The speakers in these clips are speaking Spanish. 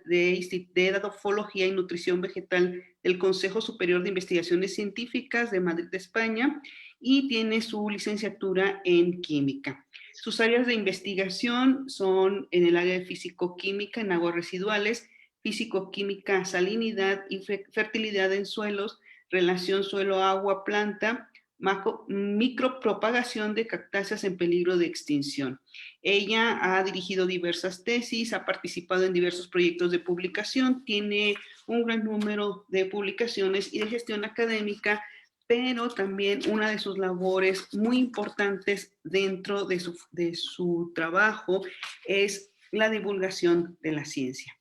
de Edafología y Nutrición Vegetal del Consejo Superior de Investigaciones Científicas de Madrid, España, y tiene su licenciatura en Química. Sus áreas de investigación son en el área de físico-química en aguas residuales, físico-química, salinidad y fertilidad en suelos, relación suelo-agua-planta, micropropagación de cactáceas en peligro de extinción. Ella ha dirigido diversas tesis, ha participado en diversos proyectos de publicación, tiene un gran número de publicaciones y de gestión académica, pero también una de sus labores muy importantes dentro de su trabajo es la divulgación de la ciencia.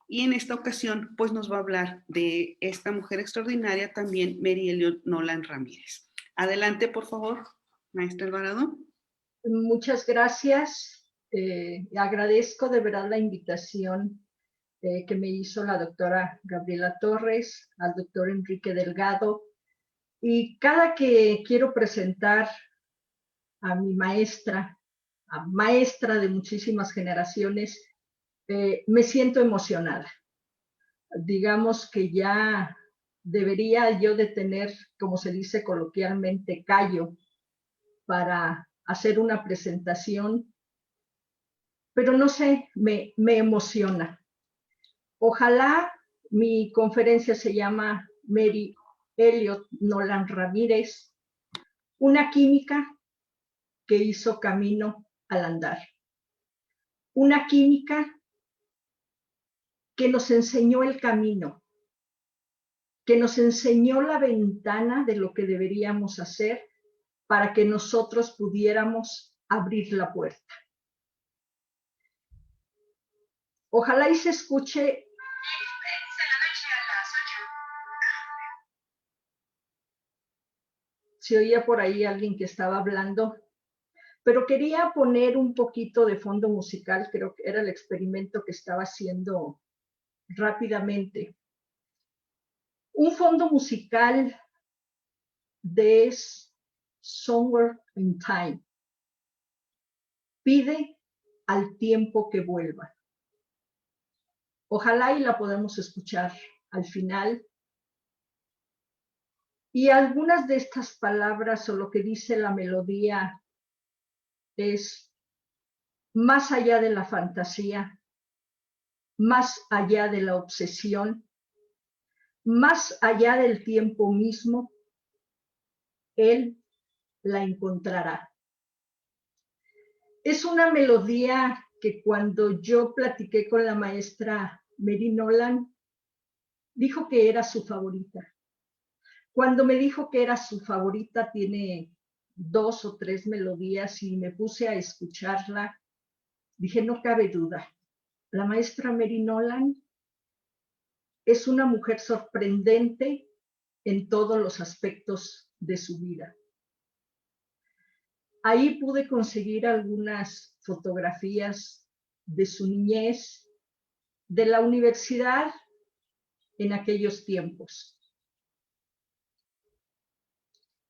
Y en esta ocasión, pues nos va a hablar de esta mujer extraordinaria, también Mary Elliott Nolan Ramírez. Adelante, por favor, maestra Alvarado. Muchas gracias. Agradezco de verdad la invitación que me hizo la doctora Gabriela Torres, al doctor Enrique Delgado. Y cada que quiero presentar a mi maestra de muchísimas generaciones, me siento emocionada. Digamos que ya debería yo de tener, como se dice coloquialmente, callo para hacer una presentación, pero no sé, me emociona. Ojalá mi conferencia se llama Mary Elliott Nolan Ramírez, una química que hizo camino al andar. Una química que nos enseñó el camino, que nos enseñó la ventana de lo que deberíamos hacer para que nosotros pudiéramos abrir la puerta. Ojalá y se escuche. Se oía por ahí alguien que estaba hablando, pero quería poner un poquito de fondo musical, creo que era el experimento que estaba haciendo rápidamente. Un fondo musical de Somewhere in Time. Pide al tiempo que vuelva. Ojalá y la podamos escuchar al final. Y algunas de estas palabras o lo que dice la melodía es más allá de la fantasía, más allá de la obsesión, más allá del tiempo mismo, él la encontrará. Es una melodía que cuando yo platiqué con la maestra Mary Nolan, dijo que era su favorita. Cuando me dijo que era su favorita, tiene 2 o 3 melodías y me puse a escucharla, dije, no cabe duda, la maestra Mary Nolan es una mujer sorprendente en todos los aspectos de su vida. Ahí pude conseguir algunas fotografías de su niñez, de la universidad en aquellos tiempos.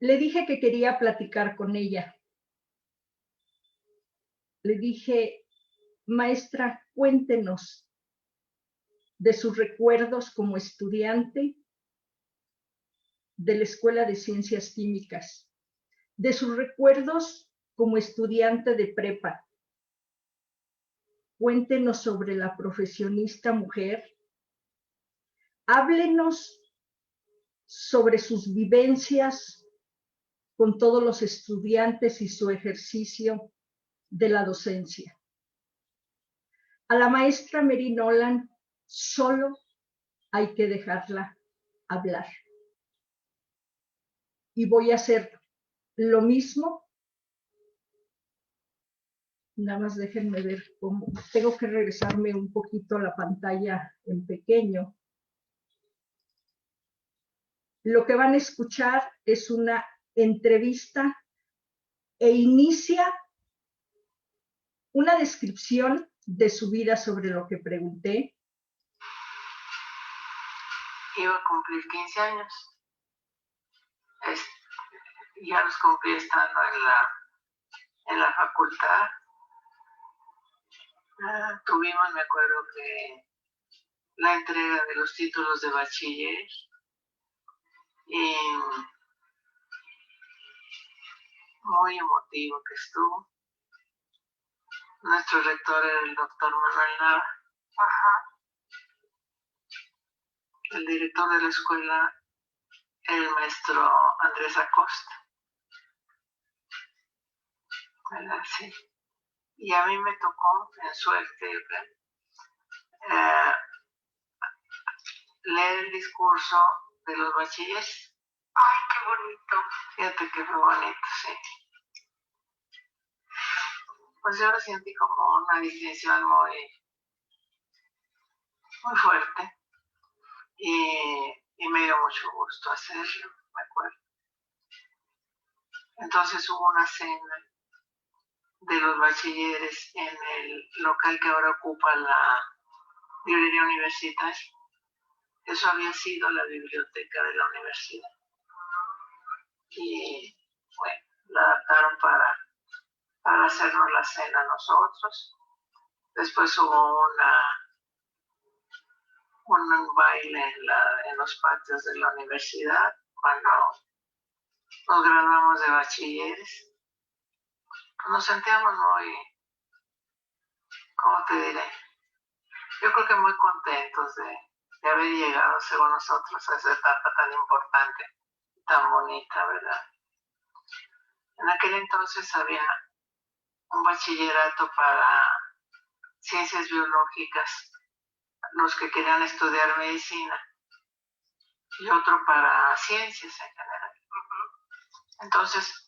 Le dije que quería platicar con ella. Le dije, maestra, cuéntenos de sus recuerdos como estudiante de la Escuela de Ciencias Químicas, de sus recuerdos como estudiante de prepa. Cuéntenos sobre la profesionista mujer. Háblenos sobre sus vivencias con todos los estudiantes y su ejercicio de la docencia. A la maestra Mary Nolan solo hay que dejarla hablar. Y voy a hacer lo mismo. Nada más déjenme ver cómo. Tengo que regresarme un poquito a la pantalla en pequeño. Lo que van a escuchar es una entrevista e inicia una descripción de su vida sobre lo que pregunté. Iba a cumplir 15 años. Ya los cumplí estando en la facultad. Tuvimos, me acuerdo que la entrega de los títulos de bachiller y muy emotivo que estuvo. Nuestro rector era el doctor Manuel Nava. El director de la escuela, el maestro Andrés Acosta. ¿Verdad? Sí. Y a mí me tocó, en suerte, leer el discurso de los bachilleres. ¡Ay, qué bonito! Fíjate que fue bonito, sí. Pues yo lo sentí como una distinción muy fuerte y me dio mucho gusto hacerlo, me acuerdo. Entonces hubo una cena de los bachilleres en el local que ahora ocupa la librería universitaria. Eso había sido la biblioteca de la universidad. Y bueno, la adaptaron para hacernos la cena nosotros. Después hubo un baile en los patios de la universidad cuando nos graduamos de bachilleres. Nos sentíamos muy, ¿cómo te diré? Yo creo que muy contentos de haber llegado, según nosotros, a esa etapa tan importante, tan bonita, ¿verdad? En aquel entonces había un bachillerato para ciencias biológicas, los que querían estudiar medicina, y otro para ciencias en general. Entonces,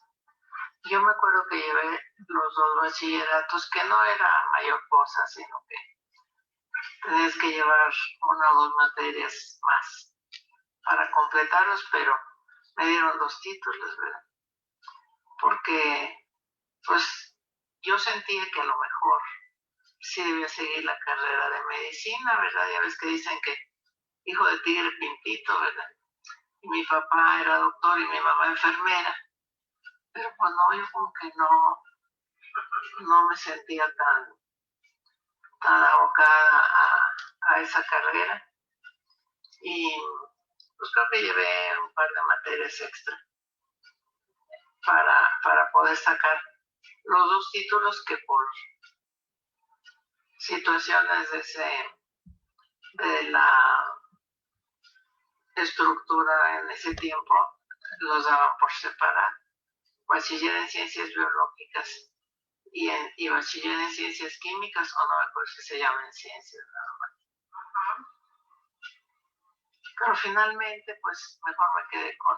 yo me acuerdo que llevé los dos bachilleratos, que no era mayor cosa, sino que tenías que llevar una o dos materias más para completarlos, pero me dieron 2 títulos, ¿verdad? Porque, pues, yo sentía que a lo mejor sí debía seguir la carrera de medicina, ¿verdad? Ya ves que dicen que hijo de tigre pimpito, ¿verdad? Y mi papá era doctor y mi mamá enfermera, pero pues no, yo como que no me sentía tan abocada a esa carrera. Y pues creo que llevé un par de materias extra para poder sacar los 2 títulos que por situaciones de la estructura en ese tiempo los daban por separado. Bachiller en ciencias biológicas y bachiller en ciencias químicas, o no me acuerdo si se llaman ciencias nada más. Pero finalmente, pues mejor me quedé con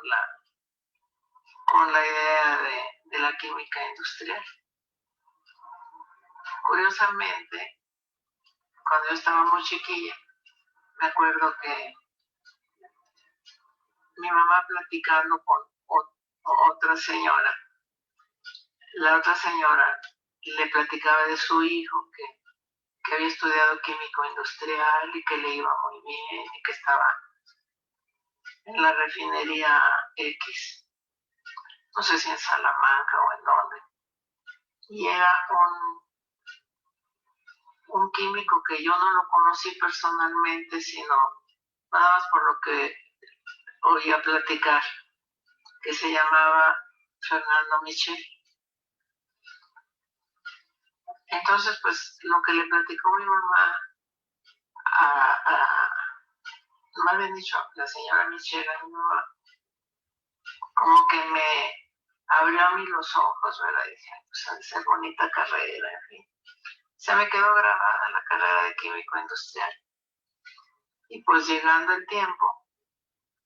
la idea de la química industrial. Curiosamente, cuando yo estaba muy chiquilla, me acuerdo que mi mamá platicando con otra señora, la otra señora le platicaba de su hijo que había estudiado químico industrial y que le iba muy bien y que estaba en la refinería X, no sé si en Salamanca o en dónde, y era un químico que yo no lo conocí personalmente, sino nada más por lo que oía platicar, que se llamaba Fernando Michel. Entonces, pues lo que le platicó mi mamá más bien dicho, la señora Michelle, a mi mamá, como que me abrió a mí los ojos, ¿verdad? Y dije, pues ha de ser bonita carrera, en fin. Se me quedó grabada la carrera de químico industrial. Y pues llegando el tiempo,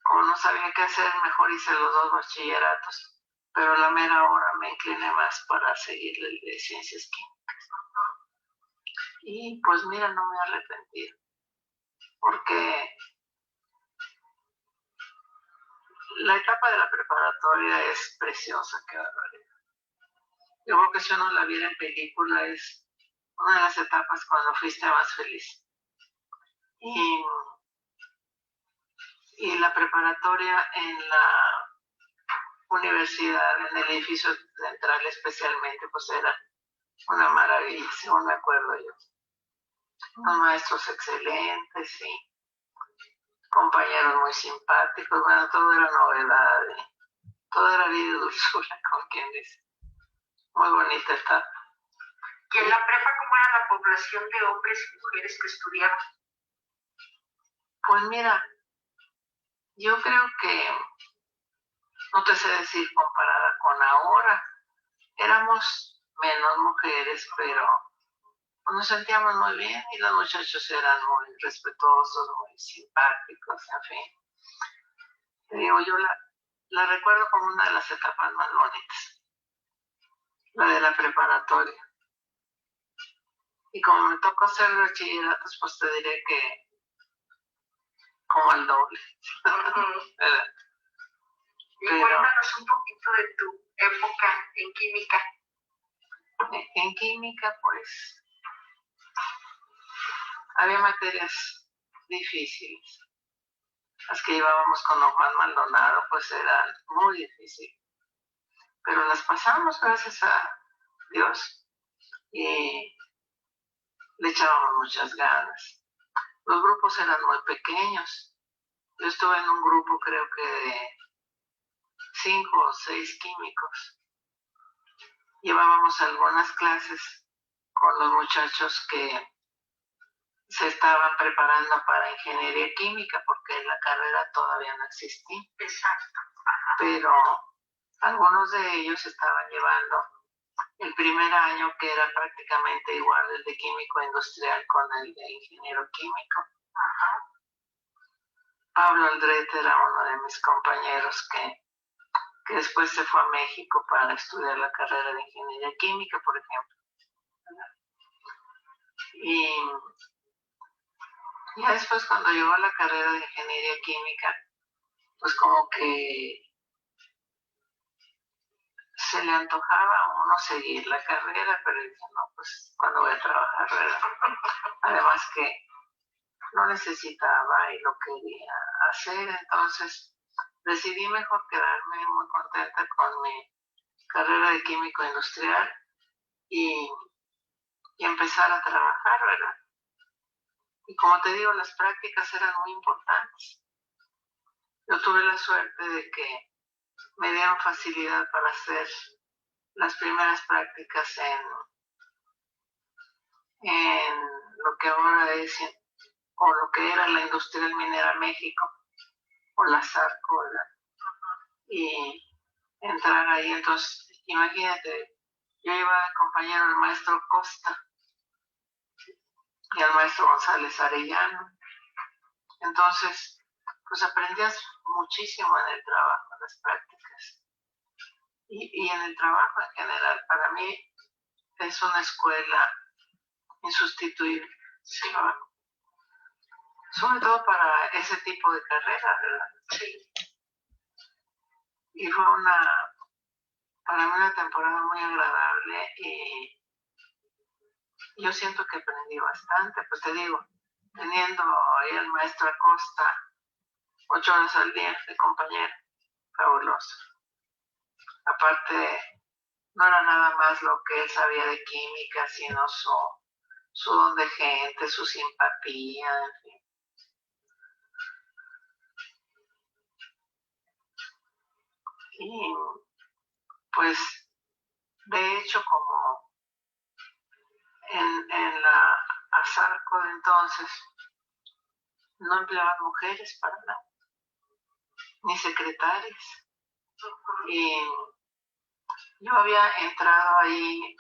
como no sabía qué hacer, mejor hice los 2 bachilleratos. Pero a la mera hora me incliné más para seguir el de ciencias químicas. Y pues mira, no me he arrepentido. Porque la etapa de la preparatoria es preciosa, qué barbaridad. Yo creo que si uno la viera en película es una de las etapas cuando fuiste más feliz. Y la preparatoria en la universidad, en el edificio central especialmente, pues era una maravilla, según me acuerdo yo. Unos maestros excelentes, sí. compañeros muy simpáticos, bueno, todo era novedad, todo era vida y dulzura, como quien dice. Muy bonita etapa. ¿Y en la prepa cómo era la población de hombres y mujeres que estudiaban? Pues mira, yo creo que, no te sé decir comparada con ahora, éramos menos mujeres, pero nos sentíamos muy bien y los muchachos eran muy respetuosos, muy simpáticos, en fin. Te digo, yo la recuerdo como una de las etapas más bonitas, la de la preparatoria. Y como me tocó hacer bachilleratos, pues te diré que como al doble. ¿Verdad? Y cuéntanos un poquito de tu época en química. En química, pues, había materias difíciles. Las que llevábamos con don Juan Maldonado, pues eran muy difíciles. Pero las pasamos, gracias a Dios, y le echábamos muchas ganas. Los grupos eran muy pequeños. Yo estuve en un grupo, creo que de 5 o 6 químicos. Llevábamos algunas clases con los muchachos que se estaban preparando para ingeniería química, porque la carrera todavía no existía. Exacto. Pero algunos de ellos estaban llevando el primer año, que era prácticamente igual el de químico industrial con el de ingeniero químico. Ajá. Pablo Aldrete era uno de mis compañeros que después se fue a México para estudiar la carrera de ingeniería química, por ejemplo. Y ya después, cuando llegó a la carrera de ingeniería química, pues como que se le antojaba a uno seguir la carrera, pero dije, no, pues cuando voy a trabajar, ¿verdad? Además que no necesitaba y lo quería hacer, entonces decidí mejor quedarme muy contenta con mi carrera de químico industrial y empezar a trabajar, ¿verdad? Y como te digo, las prácticas eran muy importantes. Yo tuve la suerte de que me dieron facilidad para hacer las primeras prácticas en lo que ahora es, o lo que era la Industrial Minera México, o la SARCO, ¿verdad? Y entrar ahí, entonces, imagínate, yo iba de compañero al maestro Costa y al maestro González Arellano. Entonces, pues aprendías muchísimo en el trabajo, en las prácticas. Y en el trabajo en general, para mí es una escuela insustituible. Sí, sobre todo para ese tipo de carrera, ¿verdad? Sí. Y fue para mí una temporada muy agradable y yo siento que aprendí bastante, pues te digo, teniendo ahí al maestro Acosta 8 horas al día de compañero, fabuloso. Aparte, no era nada más lo que él sabía de química, sino su don de gente, su simpatía, en fin. Y pues, de hecho, como en la ASARCO de entonces, no empleaban mujeres para nada, ni secretarias. Y yo había entrado ahí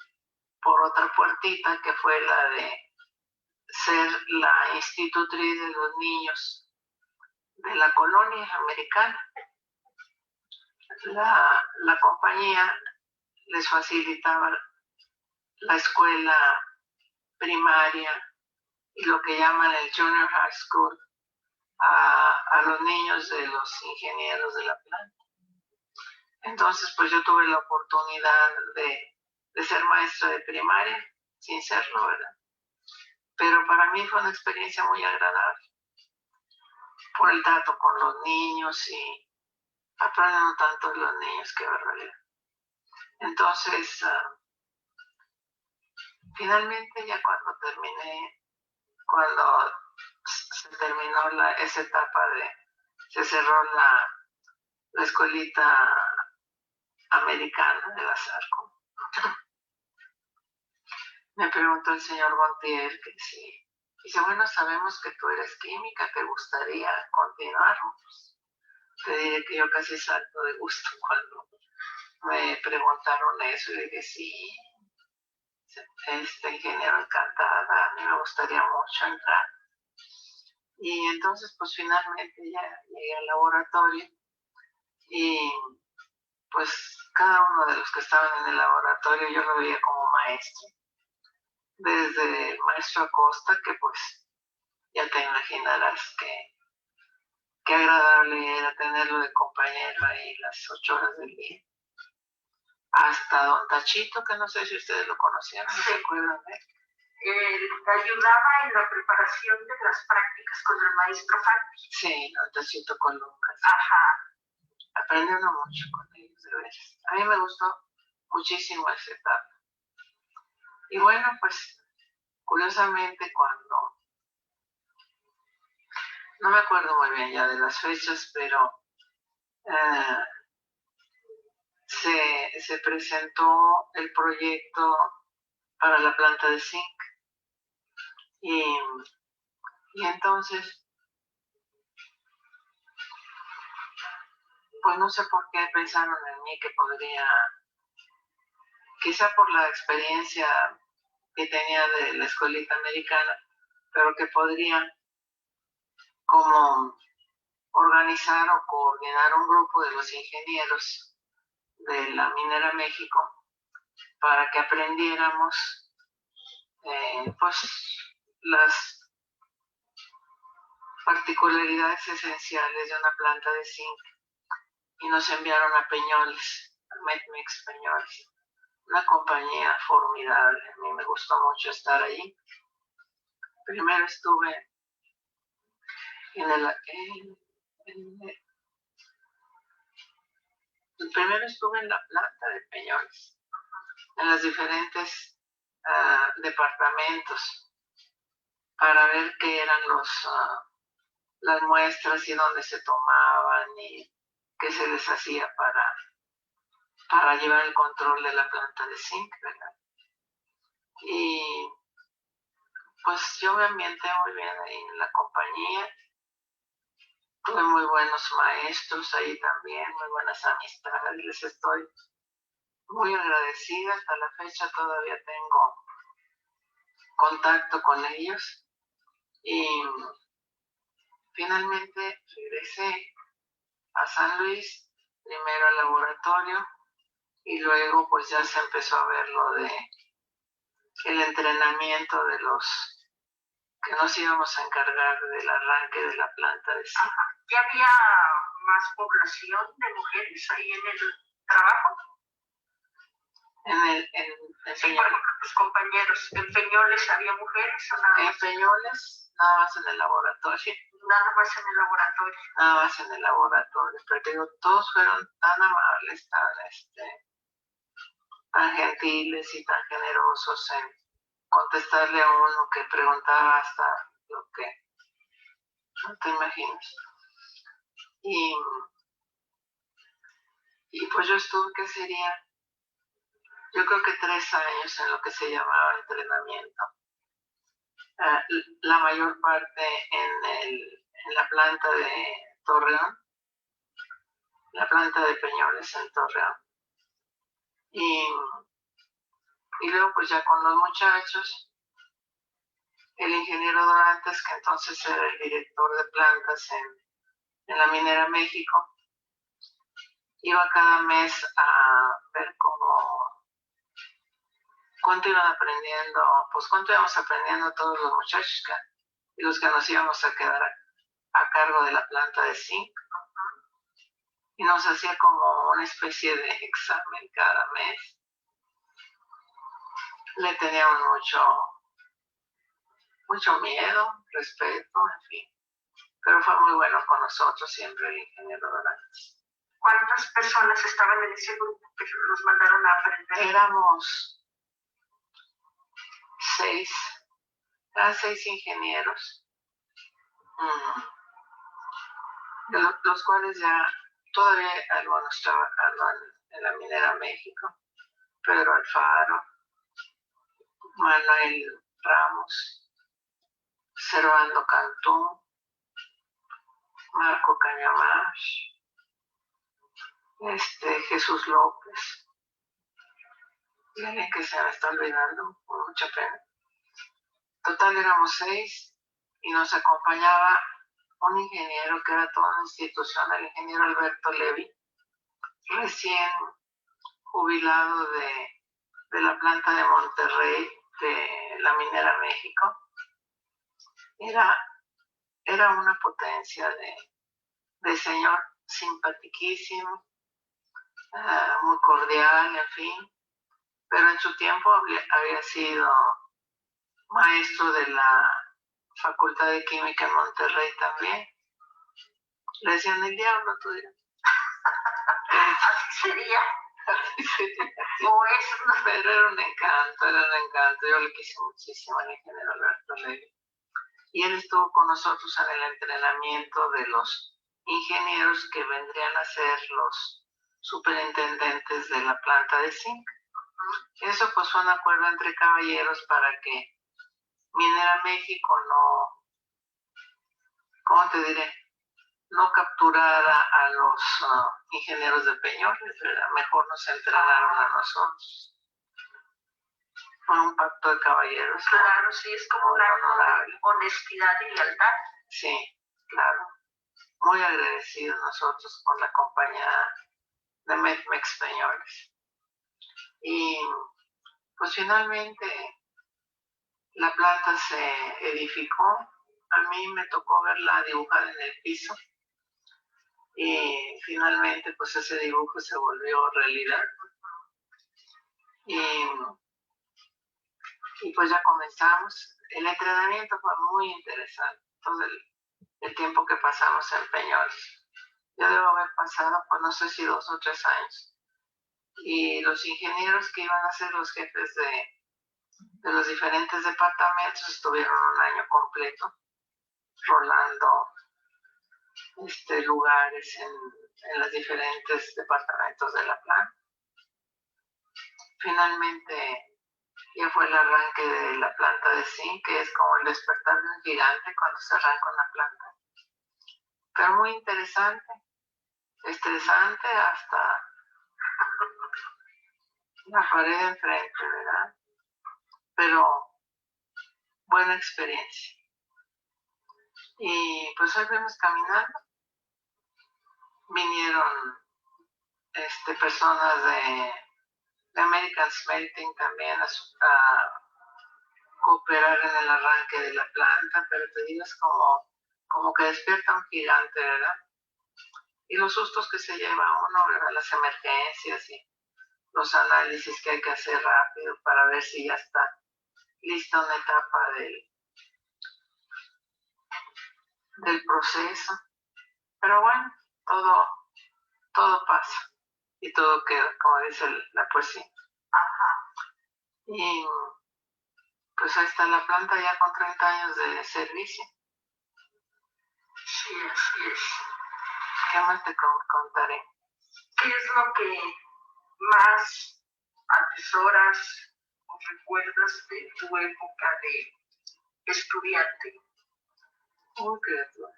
por otra puertita, que fue la de ser la institutriz de los niños de la colonia americana. La compañía les facilitaba la escuela primaria y lo que llaman el Junior High School a los niños de los ingenieros de la planta. Entonces, pues yo tuve la oportunidad de ser maestra de primaria, sin serlo, ¿verdad? Pero para mí fue una experiencia muy agradable por el trato con los niños y aprenden tanto de los niños, qué barbaridad. Entonces, finalmente ya cuando terminé, cuando se terminó esa etapa se cerró la escuelita americana de la Zarco. Me preguntó el señor Montiel que sí. Dice, bueno, sabemos que tú eres química, ¿te gustaría continuar? Pues, te diré que yo casi salto de gusto cuando me preguntaron eso y dije, sí, ingeniero, encantada, a mí me gustaría mucho entrar. Y entonces, pues finalmente ya llegué al laboratorio y pues cada uno de los que estaban en el laboratorio yo lo veía como maestro. Desde el maestro Acosta, que pues ya te imaginarás qué agradable era tenerlo de compañero ahí las 8 horas del día. Hasta don Tachito, que no sé si ustedes lo conocían, ¿no se acuerdan de él? Ayudaba en la preparación de las prácticas con el maestro Fati. Sí, don Tachito Colungas. Ajá. Aprendí uno mucho con ellos, de veras. A mí me gustó muchísimo esa etapa. Y bueno, pues curiosamente cuando, no me acuerdo muy bien ya de las fechas, pero se presentó el proyecto para la planta de zinc. Y entonces, pues no sé por qué pensaron en mí que podría, quizá por la experiencia que tenía de la escuelita americana, pero que podría como organizar o coordinar un grupo de los ingenieros de la Minera México para que aprendiéramos pues las particularidades esenciales de una planta de zinc y nos enviaron a Peñoles, a Metmex Peñoles, una compañía formidable. A mí me gustó mucho estar ahí. Primero estuve primero estuve en la planta de Peñoles, en los diferentes departamentos, para ver qué eran las muestras y dónde se tomaban y qué se les hacía para llevar el control de la planta de zinc, ¿verdad? Y pues yo me ambienté muy bien ahí en la compañía, tuve muy buenos maestros ahí también, muy buenas amistades, les estoy muy agradecida, hasta la fecha todavía tengo contacto con ellos y finalmente regresé a San Luis, primero al laboratorio y luego pues ya se empezó a ver lo de el entrenamiento de los que nos íbamos a encargar del arranque de la planta de zinc. ¿Ya había más población de mujeres ahí en el trabajo? En sí, por ejemplo, tus compañeros, ¿en Peñoles había mujeres o nada más? En Peñoles, nada más en el laboratorio. Nada más en el laboratorio. Nada más en el laboratorio, pero digo, todos fueron tan amables, tan gentiles y tan generosos en contestarle a uno que preguntaba hasta lo que no te imaginas. Y pues yo estuve, ¿qué sería? Yo creo que 3 años en lo que se llamaba entrenamiento. La mayor parte en la planta de Torreón, la planta de Peñoles en Torreón. Y luego pues ya con los muchachos, el ingeniero Dorantes, que entonces era el director de plantas en la Minera México, iba cada mes a ver cuánto iban aprendiendo, pues cuánto íbamos aprendiendo todos los muchachos y los que nos íbamos a quedar a cargo de la planta de zinc. Y nos hacía como una especie de examen cada mes. Le teníamos mucho miedo, respeto, en fin. Pero fue muy bueno con nosotros siempre el ingeniero Dorantes. ¿Cuántas personas estaban en ese grupo que nos mandaron a aprender? Éramos 6, eran 6 ingenieros los cuales ya todavía algunos trabajan en la Minera México, Pedro Alfaro, Manuel Ramos, Servando Cantú, Marco Cañamash, Jesús López, y alguien que se me está olvidando, con mucha pena. Total éramos 6 y nos acompañaba un ingeniero que era toda una institución, el ingeniero Alberto Levy, recién jubilado de la planta de Monterrey, de la Minera México. Era una potencia de señor, simpatiquísimo, muy cordial, en fin, pero en su tiempo había sido maestro de la Facultad de Química en Monterrey también. Le decían el diablo, tú dirás. Así sería. O eso. Pero era un encanto. Yo le quise muchísimo al ingeniero Alberto Levy. Y él estuvo con nosotros en el entrenamiento de los ingenieros que vendrían a ser los superintendentes de la planta de zinc. Eso pues fue un acuerdo entre caballeros para que Minera México no, ¿cómo te diré? No capturara a los ingenieros de Peñoles, ¿verdad? Mejor nos entrenaron a nosotros. Fue un pacto de caballeros. Claro, sí, es como una honestidad y lealtad. Sí, claro. Muy agradecidos nosotros con la compañía de Medmex Peñoles. Y pues finalmente la planta se edificó. A mí me tocó verla dibujada en el piso. Y finalmente pues ese dibujo se volvió realidad. Y pues ya comenzamos. El entrenamiento fue muy interesante, todo el tiempo que pasamos en Peñoles. Yo debo haber pasado, pues no sé si 2 o 3 años. Y los ingenieros que iban a ser los jefes de los diferentes departamentos estuvieron un año completo rolando lugares en los diferentes departamentos de la planta. Finalmente ya fue el arranque de la planta de zinc, que es como el despertar de un gigante cuando se arranca una planta. Pero muy interesante, estresante hasta la pared de enfrente, ¿verdad? Pero buena experiencia. Y pues hoy fuimos caminando. Vinieron personas de American Smelting también a cooperar en el arranque de la planta, pero te digo, es como que despierta un gigante, ¿verdad? Y los sustos que se lleva uno, ¿verdad? Las emergencias y los análisis que hay que hacer rápido para ver si ya está lista una etapa del proceso. Pero bueno, todo pasa y todo queda, como dice la poesía. Y pues ahí está la planta ya con 30 años de servicio. Sí, así es. ¿Qué más te contaré? ¿Qué es lo que más atesoras o recuerdas de tu época de estudiante? Muy criatura.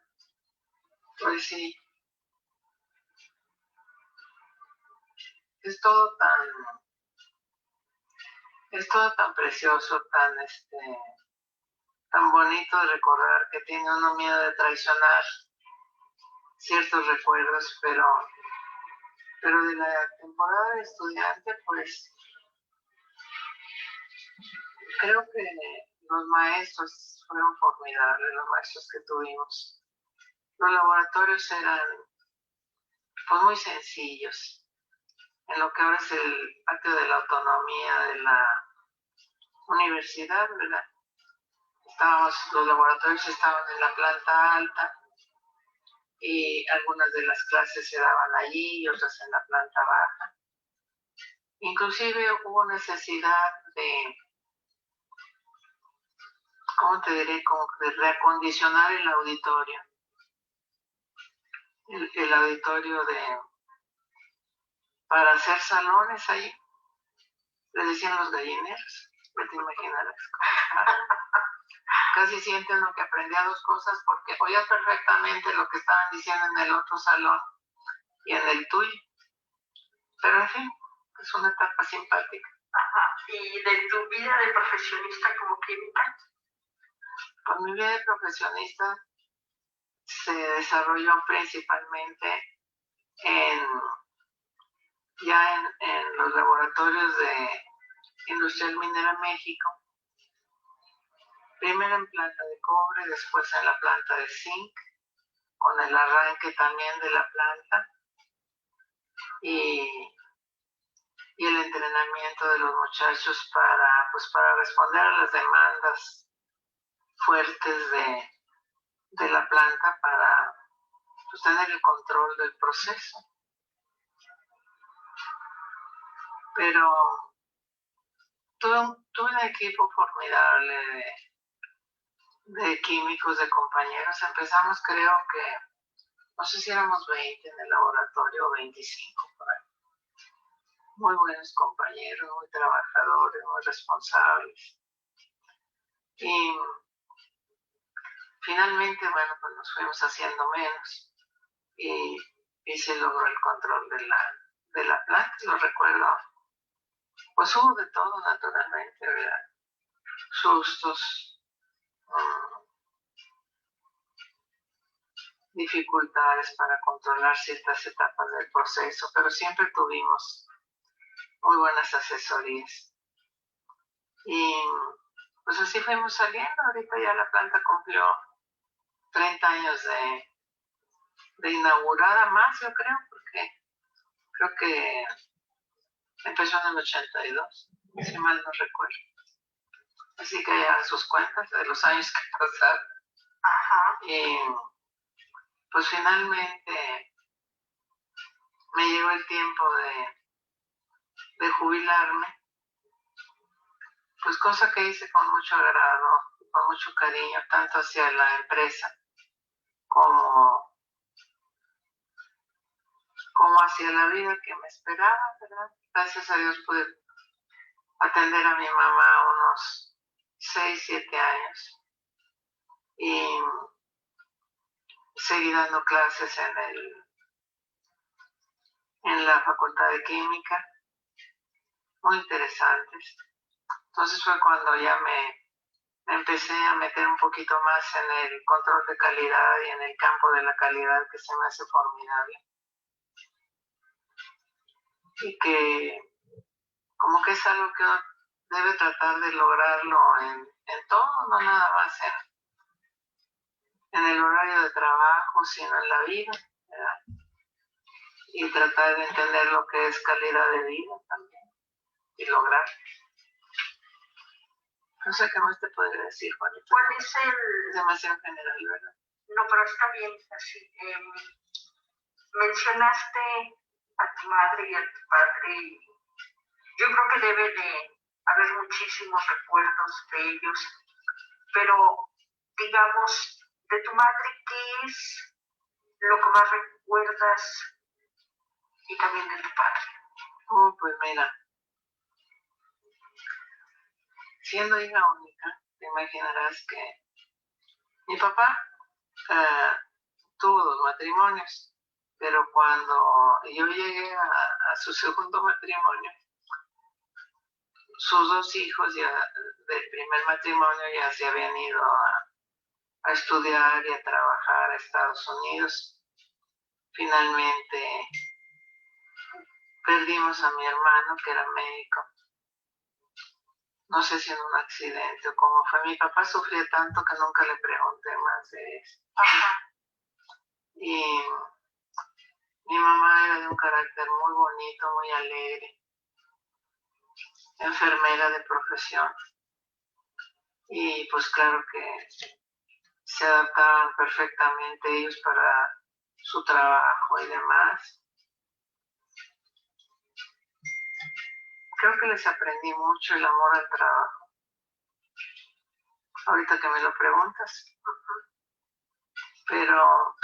Pues sí. Es todo tan precioso, tan bonito de recordar, que tiene uno miedo de traicionar ciertos recuerdos, pero de la temporada de estudiante, pues creo que los maestros fueron formidables, los maestros que tuvimos. Los laboratorios eran pues muy sencillos, en lo que ahora es el patio de la autonomía de la universidad, ¿verdad? Los laboratorios estaban en la planta alta y algunas de las clases se daban allí y otras en la planta baja. Inclusive hubo necesidad de ¿cómo te diré? Como de reacondicionar el auditorio. El auditorio para hacer salones ahí. Le decían los gallineros, ya te imaginarás. Casi siente uno que aprendía dos cosas porque oías perfectamente lo que estaban diciendo en el otro salón y en el tuyo. Pero en fin, es una etapa simpática. Ajá. ¿Y de tu vida de profesionista como química? Pues mi vida de profesionista se desarrolló principalmente en los laboratorios de Industrial Minera México, primero en planta de cobre, después en la planta de zinc, con el arranque también de la planta y el entrenamiento de los muchachos para responder a las demandas fuertes de la planta para pues, tener el control del proceso. Pero tuve un equipo formidable de químicos, de compañeros. Empezamos, creo que, no sé si éramos 20 en el laboratorio o 25 por ahí. Muy buenos compañeros, muy trabajadores, muy responsables. Y finalmente, bueno, pues nos fuimos haciendo menos y se logró el control de la planta. Lo recuerdo, pues hubo de todo naturalmente, ¿verdad? Sustos, dificultades para controlar ciertas etapas del proceso, pero siempre tuvimos muy buenas asesorías. Y pues así fuimos saliendo. Ahorita ya la planta cumplió 30 años de inaugurada más, yo creo, porque creo que empezó en el 82, si mal no recuerdo. Así que ya sus cuentas de los años que pasaron. Ajá. Y pues finalmente me llegó el tiempo de jubilarme, pues cosa que hice con mucho agrado, con mucho cariño, tanto hacia la empresa como hacia la vida que me esperaba, ¿verdad? Gracias a Dios pude atender a mi mamá unos 6, 7 años y seguí dando clases en la Facultad de Química, muy interesantes. Entonces fue cuando ya me empecé a meter un poquito más en el control de calidad y en el campo de la calidad, que se me hace formidable. Y que como que es algo que uno debe tratar de lograrlo en todo, no nada más en el horario de trabajo, sino en la vida, ¿verdad? Y tratar de entender lo que es calidad de vida también y lograr. No sé qué más te podría decir, Juanita. ¿Cuál es el...? Es demasiado general, ¿verdad? No, pero está bien, así. Mencionaste a tu madre y a tu padre. Yo creo que debe de haber muchísimos recuerdos de ellos, pero digamos, de tu madre, ¿qué es lo que más recuerdas? Y también de tu padre. Pues mira, siendo hija única, te imaginarás que mi papá tuvo 2 matrimonios, pero cuando yo llegué a su segundo matrimonio, sus 2 hijos ya del primer matrimonio ya se habían ido a estudiar y a trabajar a Estados Unidos. Finalmente perdimos a mi hermano, que era médico. No sé si en un accidente o cómo fue. Mi papá sufría tanto que nunca le pregunté más de eso. Y mi mamá era de un carácter muy bonito, muy alegre, enfermera de profesión. Y pues claro que se adaptaban perfectamente ellos para su trabajo y demás. Creo que les aprendí mucho el amor al trabajo. ahorita que me lo preguntas. Pero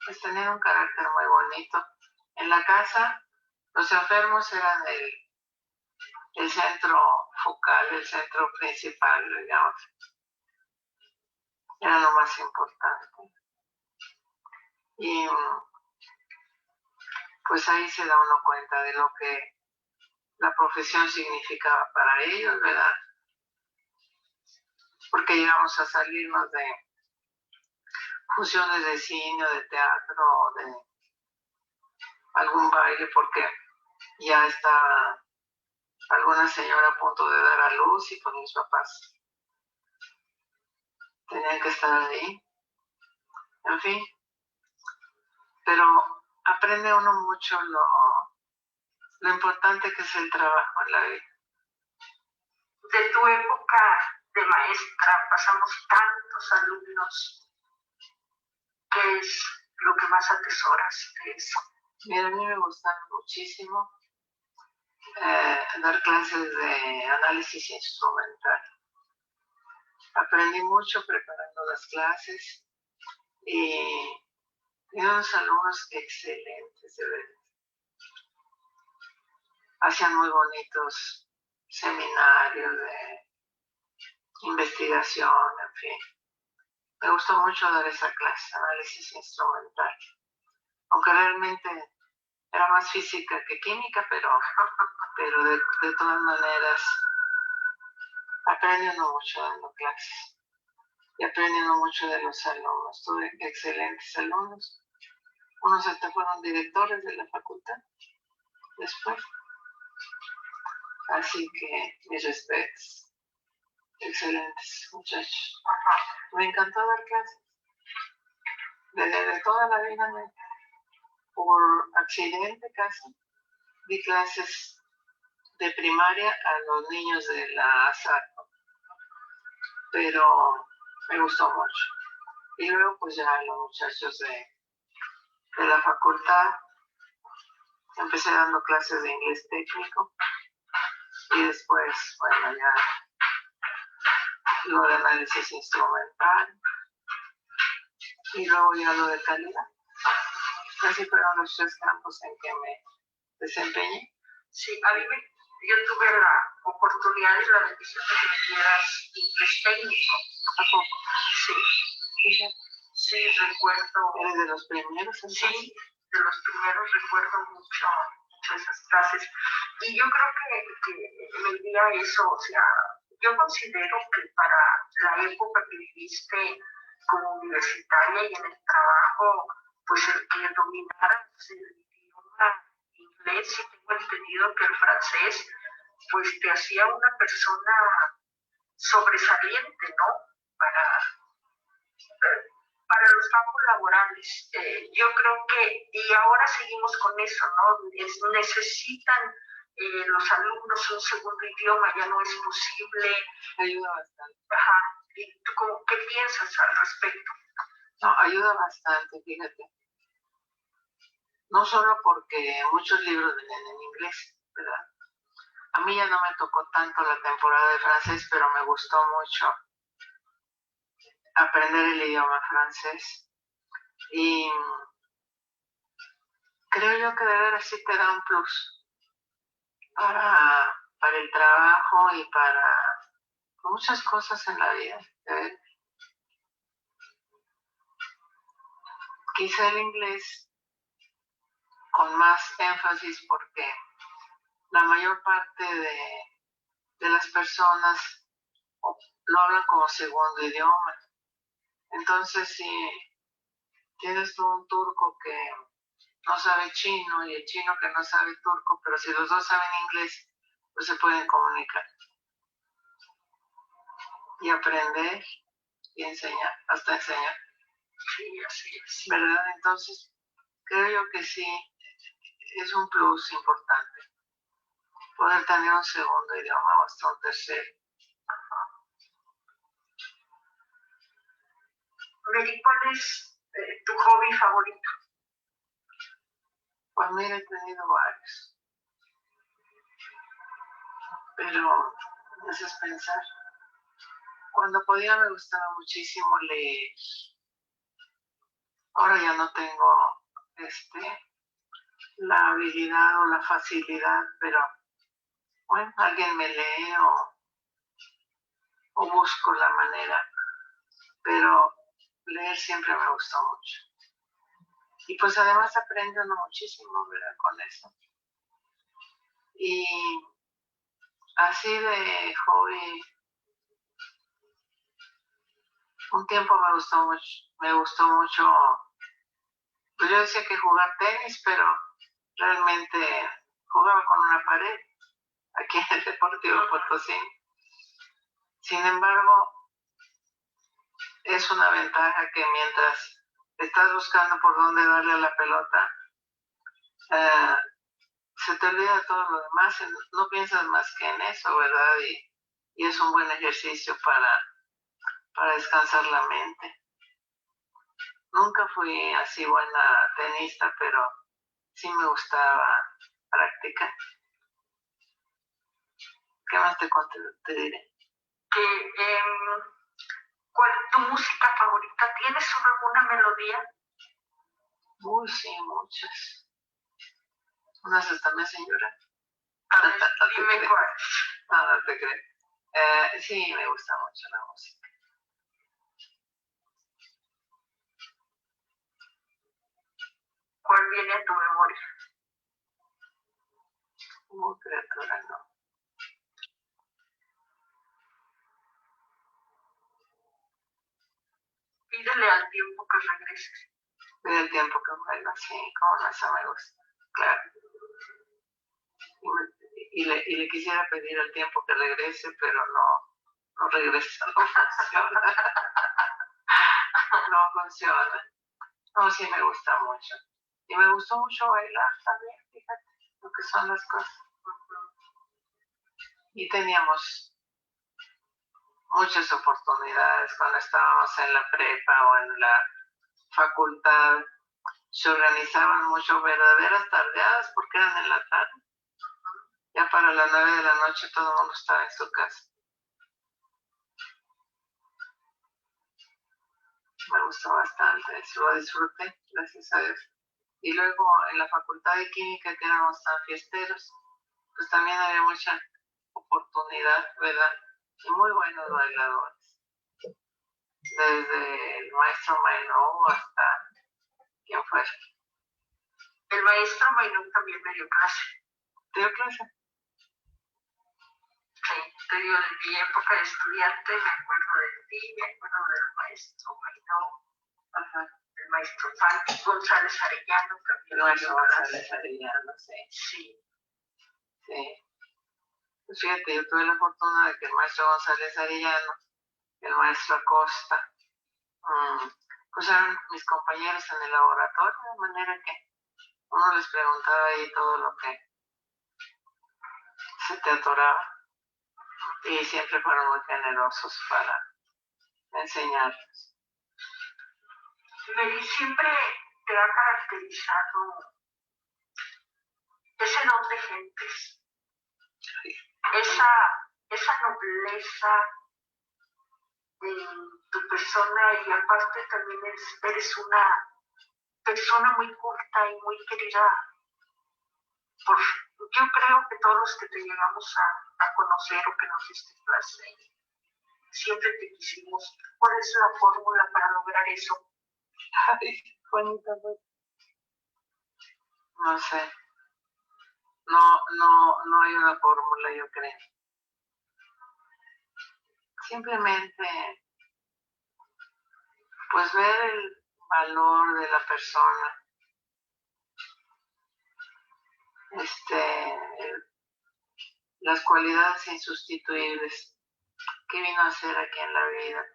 pues tenían un carácter muy bonito. En la casa, los enfermos eran el centro focal, el centro principal, digamos. Era lo más importante. Y pues ahí se da uno cuenta de lo que la profesión significaba para ellos, ¿verdad? Porque llegamos a salirnos de funciones de cine, de teatro, de algún baile, porque ya está alguna señora a punto de dar a luz y pues mis papás tenían que estar ahí. En fin, pero aprende uno mucho lo importante que es el trabajo en la vida. De tu época de maestra pasamos tantos alumnos. ¿Qué es lo que más atesoras de eso? Mira, a mí me gustaba muchísimo dar clases de análisis instrumental. Aprendí mucho preparando las clases y tenía unos alumnos excelentes, de verdad. Hacían muy bonitos seminarios de investigación, en fin. Me gustó mucho dar esa clase, análisis instrumental. Aunque realmente era más física que química, pero de todas maneras aprendí uno mucho dando clases. Y aprendí uno mucho de los alumnos. Tuve excelentes alumnos. Unos hasta fueron directores de la facultad después. Así que mis respetos. Excelentes muchachos. Me encantó dar clases. Desde toda la vida, por accidente casi, di clases de primaria a los niños de la ASAC, pero me gustó mucho. Y luego pues ya los muchachos de la facultad, empecé dando clases de inglés técnico y después, bueno, ya lo de análisis instrumental y luego ya lo de calidad. Así fueron los 3 campos en que me desempeñé. Sí, yo tuve la oportunidad y la bendición de que tuvieras inglés técnico. ¿A poco? Sí. Fíjate. Sí, recuerdo. ¿Eres de los primeros? Sí, de los primeros recuerdo mucho esas clases. Y yo creo que me diría eso, o sea, yo considero que para la época que viviste como universitaria y en el trabajo, pues el que dominaras el idioma inglés, y tengo entendido que el francés, pues te hacía una persona sobresaliente, ¿no? Para los campos laborales. Yo creo que, y ahora seguimos con eso, ¿no? Necesitan los alumnos un segundo idioma, ya no es posible. Ayuda bastante. Ajá. ¿Y tú qué piensas al respecto? No, ayuda bastante, fíjate. No solo porque muchos libros vienen en inglés, ¿verdad? A mí ya no me tocó tanto la temporada de francés, pero me gustó mucho aprender el idioma francés. Y creo yo que de veras sí te da un plus para el trabajo y para muchas cosas en la vida. Quizá el inglés con más énfasis porque la mayor parte de las personas lo hablan como segundo idioma. Entonces, si tienes tú un turco que no sabe chino y el chino que no sabe turco, pero si los dos saben inglés, pues se pueden comunicar y aprender y enseñar, hasta enseñar. Sí, así es. ¿Verdad? Entonces, creo yo que sí, es un plus importante poder tener un segundo idioma o hasta un tercero. Mary, ¿cuál es tu hobby favorito? Pues mira, he tenido varios, pero me haces pensar. Cuando podía me gustaba muchísimo leer. Ahora ya no tengo la habilidad o la facilidad, pero bueno, alguien me lee o busco la manera, pero leer siempre me gustó mucho. Y pues además aprende uno muchísimo, ¿verdad? Con eso. Y así de hobby, un tiempo me gustó mucho, pues yo decía que jugar tenis, pero realmente jugaba con una pared aquí en el Deportivo Potosí. Sin embargo, es una ventaja que mientras estás buscando por dónde darle a la pelota, se te olvida todo lo demás, no piensas más que en eso, ¿verdad? Y es un buen ejercicio para descansar la mente. Nunca fui así buena tenista, pero sí me gustaba practicar. ¿Qué más te diré? ¿Cuál es tu música favorita? ¿Tienes alguna melodía? Uy, sí, muchas. Unas hasta me hacen llorar. A ver, dime cuál. No te creo. Sí, me gusta mucho la música. ¿Cuál viene a tu memoria? Como criatura, no. Pídele al tiempo que regreses. Pide el tiempo que vuelva, sí, como no, eso me gusta. Claro. Y le quisiera pedir al tiempo que regrese, pero no regresa, no funciona. No funciona. No, sí me gusta mucho. Y me gustó mucho bailar también, fíjate, lo que son las cosas. Y teníamos muchas oportunidades cuando estábamos en la prepa o en la facultad. Se organizaban mucho verdaderas tardeadas porque eran en la tarde. Ya para las 9 de la noche todo el mundo estaba en su casa. Me gustó bastante, eso lo disfruté, gracias a Dios. Y luego en la facultad de química, que éramos tan fiesteros, pues también había mucha oportunidad, ¿verdad? Y muy buenos bailadores. Desde el maestro Mainou hasta quién fue. El maestro Mainou también me dio clase. ¿Te dio clase? Sí, te digo, de mi época de estudiante, me acuerdo de ti, me acuerdo del maestro Mainou, el maestro González Arellano también. El maestro González Arellano, sí. Sí. Sí. Pues fíjate, yo tuve la fortuna de que el maestro González Arellano, el maestro Acosta, pues eran mis compañeros en el laboratorio, de manera que uno les preguntaba ahí todo lo que se te atoraba. Y siempre fueron muy generosos para enseñarles. Mary, siempre te ha caracterizado ese don de gentes, esa nobleza en tu persona, y aparte también eres una persona muy culta y muy querida por, yo creo que todos los que te llegamos a conocer o que nos diste clase, siempre te quisimos. ¿Cuál es la fórmula para lograr eso? Ay, Juanita, pues. No sé. No hay una fórmula, yo creo. Simplemente, pues ver el valor de la persona, las cualidades insustituibles que vino a hacer aquí en la vida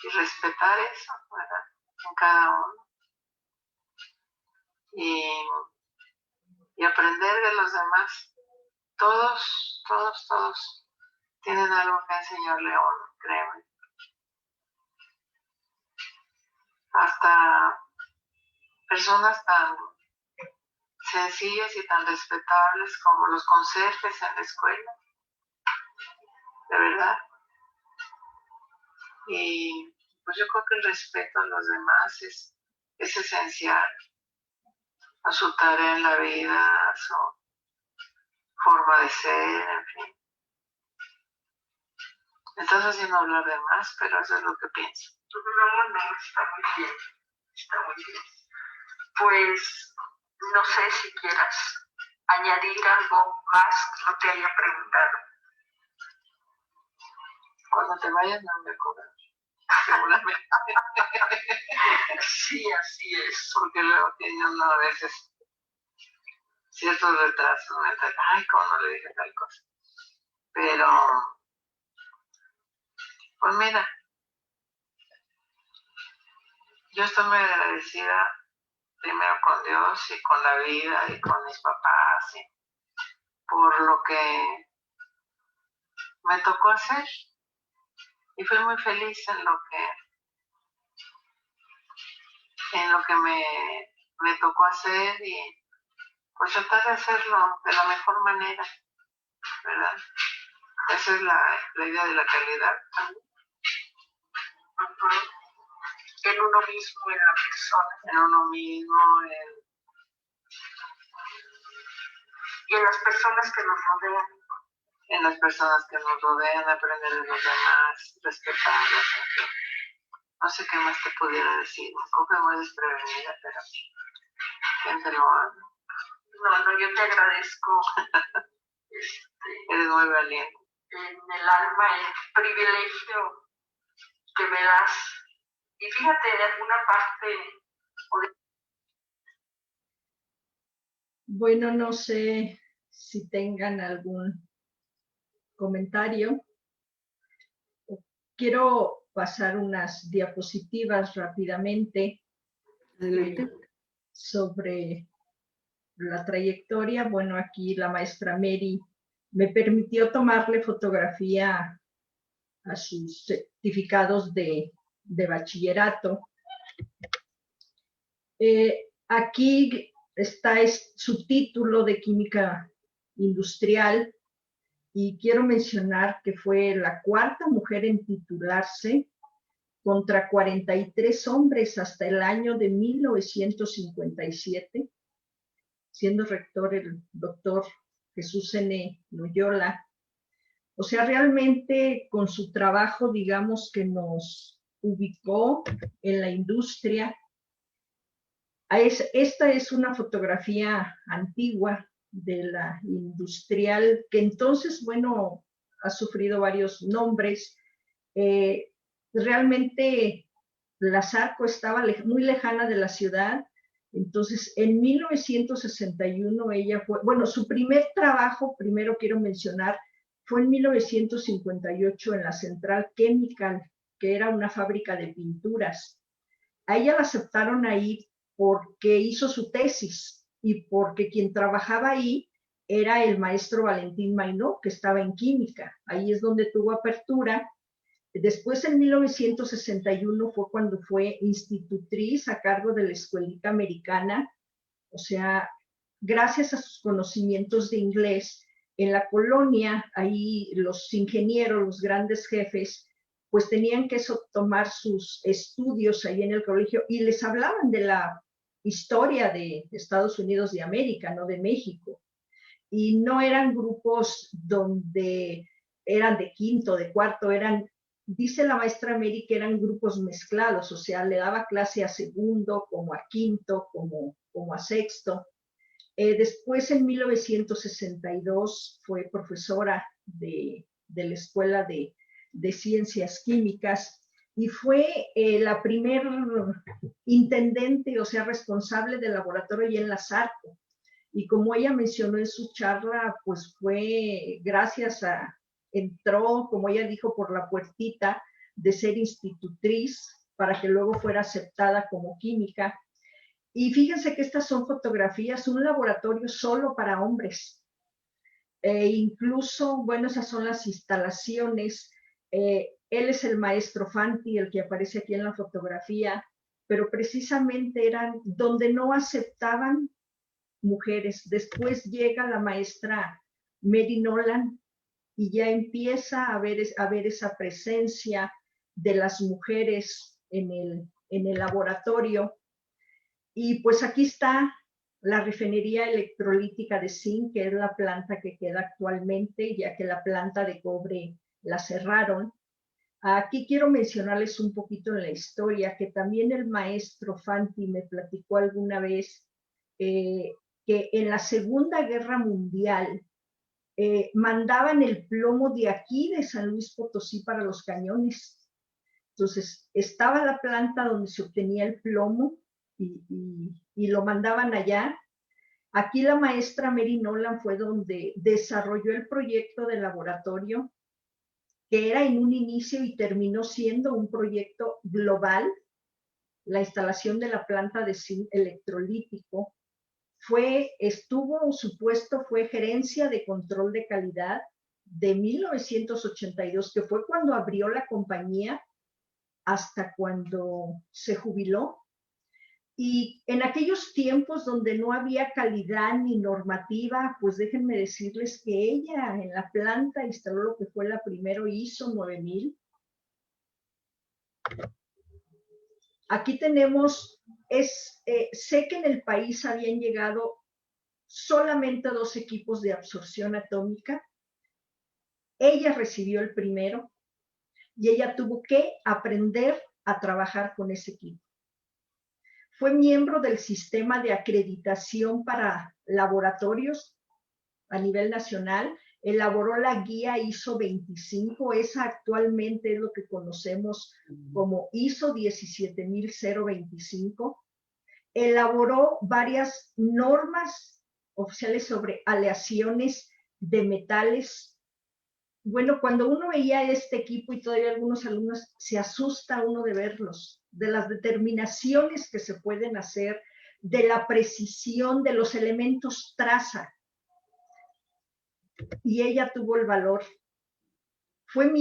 y respetar eso, ¿verdad? En cada uno y aprender de los demás. Todos tienen algo que enseñarle a uno, créeme. Hasta personas tan sencillas y tan respetables como los conserjes en la escuela, de verdad. Y pues yo creo que el respeto a los demás es esencial, a su tarea en la vida, a su forma de ser, en fin. Me estás haciendo hablar de más, pero eso es lo que pienso. No, está muy bien, está muy bien. Pues no sé si quieras añadir algo más que no te haya preguntado. Cuando te vayas no me acuerdo. Seguramente. Sí, así es. Porque luego tiene uno a veces ciertos retrasos mentales. Ay, cómo no le dije tal cosa. Pero, pues mira, yo estoy muy agradecida primero con Dios y con la vida y con mis papás y por lo que me tocó hacer. Y fui muy feliz en lo que me tocó hacer y pues tratar de hacerlo de la mejor manera, ¿verdad? Esa es la idea de la calidad. En uno mismo, en la persona. En uno mismo, y en las personas que nos rodean. En las personas que nos rodean, aprender de los demás, respetarlos. No sé qué más te pudiera decir. Me coge muy desprevenida, pero gente lo ama. No, yo te agradezco. Eres muy valiente. En el alma, el privilegio que me das. Y fíjate, de alguna parte... Bueno, no sé si tengan algún comentario. Quiero pasar unas diapositivas rápidamente sobre la trayectoria. Bueno, aquí la maestra Mary me permitió tomarle fotografía a sus certificados de bachillerato. Aquí está su título de química industrial y quiero mencionar que fue la cuarta mujer en titularse contra 43 hombres hasta el año de 1957, siendo rector el doctor Jesús N. Loyola. O sea, realmente con su trabajo, digamos que nos ubicó en la industria. Esta es una fotografía antigua de la industrial, que entonces, bueno, ha sufrido varios nombres. Realmente la Zarco estaba muy lejana de la ciudad. Entonces, en 1961 ella fue, bueno, su primer trabajo, primero quiero mencionar, fue en 1958 en la Central Chemical, que era una fábrica de pinturas. A ella la aceptaron ahí porque hizo su tesis y porque quien trabajaba ahí era el maestro Valentín Maynó, que estaba en química. Ahí es donde tuvo apertura. Después, en 1961, fue cuando fue institutriz a cargo de la escuelita americana. O sea, gracias a sus conocimientos de inglés, en la colonia, ahí los ingenieros, los grandes jefes, pues tenían que tomar sus estudios ahí en el colegio y les hablaban de la historia de Estados Unidos de América, no de México. Y no eran grupos donde eran de quinto, de cuarto, dice la maestra Mary que eran grupos mezclados, o sea, le daba clase a segundo, como a quinto, como a sexto. Después, en 1962, fue profesora de la Escuela de Ciencias Químicas y fue la primer intendente, o sea, responsable del laboratorio y en la Zarco. Y como ella mencionó en su charla, pues fue gracias entró, como ella dijo, por la puertita de ser institutriz para que luego fuera aceptada como química. Y fíjense que estas son fotografías, un laboratorio solo para hombres. Incluso, bueno, esas son las instalaciones. Él es el maestro Fanti, el que aparece aquí en la fotografía, pero precisamente eran donde no aceptaban mujeres. Después llega la maestra Mary Nolan y ya empieza a ver esa presencia de las mujeres en el laboratorio. Y pues aquí está la refinería electrolítica de zinc, que es la planta que queda actualmente, ya que la planta de cobre la cerraron. Aquí quiero mencionarles un poquito en la historia, que también el maestro Fanti me platicó alguna vez que en la Segunda Guerra Mundial mandaban el plomo de aquí, de San Luis Potosí, para los cañones. Entonces, estaba la planta donde se obtenía el plomo y lo mandaban allá. Aquí la maestra Mary Nolan fue donde desarrolló el proyecto de laboratorio, que era en un inicio y terminó siendo un proyecto global, la instalación de la planta de zinc electrolítico. Su puesto fue gerencia de control de calidad de 1982, que fue cuando abrió la compañía, hasta cuando se jubiló. Y en aquellos tiempos donde no había calidad ni normativa, pues déjenme decirles que ella en la planta instaló lo que fue la primera ISO 9000. Aquí tenemos, sé que en el país habían llegado solamente 2 equipos de absorción atómica. Ella recibió el primero y ella tuvo que aprender a trabajar con ese equipo. Fue miembro del sistema de acreditación para laboratorios a nivel nacional, elaboró la guía ISO 25, esa actualmente es lo que conocemos como ISO 17025, elaboró varias normas oficiales sobre aleaciones de metales. Bueno, cuando uno veía este equipo y todavía algunos alumnos, se asusta uno de verlos, de las determinaciones que se pueden hacer, de la precisión de los elementos traza. Y ella tuvo el valor. Fue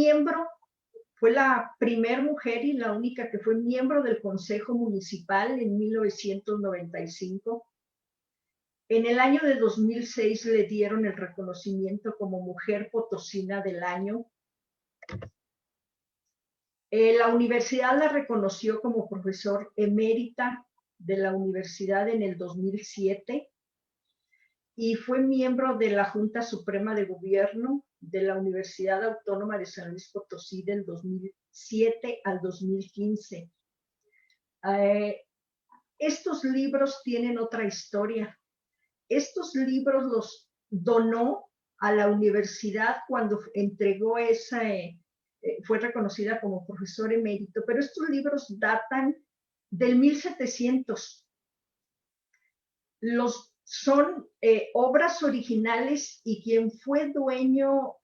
la primer mujer y la única que fue miembro del Consejo Municipal en 1995. En el año de 2006 le dieron el reconocimiento como Mujer Potosina del Año. La universidad la reconoció como profesor emérita de la universidad en el 2007 y fue miembro de la Junta Suprema de Gobierno de la Universidad Autónoma de San Luis Potosí del 2007 al 2015. Estos libros tienen otra historia. Estos libros los donó a la universidad cuando entregó fue reconocida como profesor emérito, pero estos libros datan del 1700. Son obras originales y quien fue dueño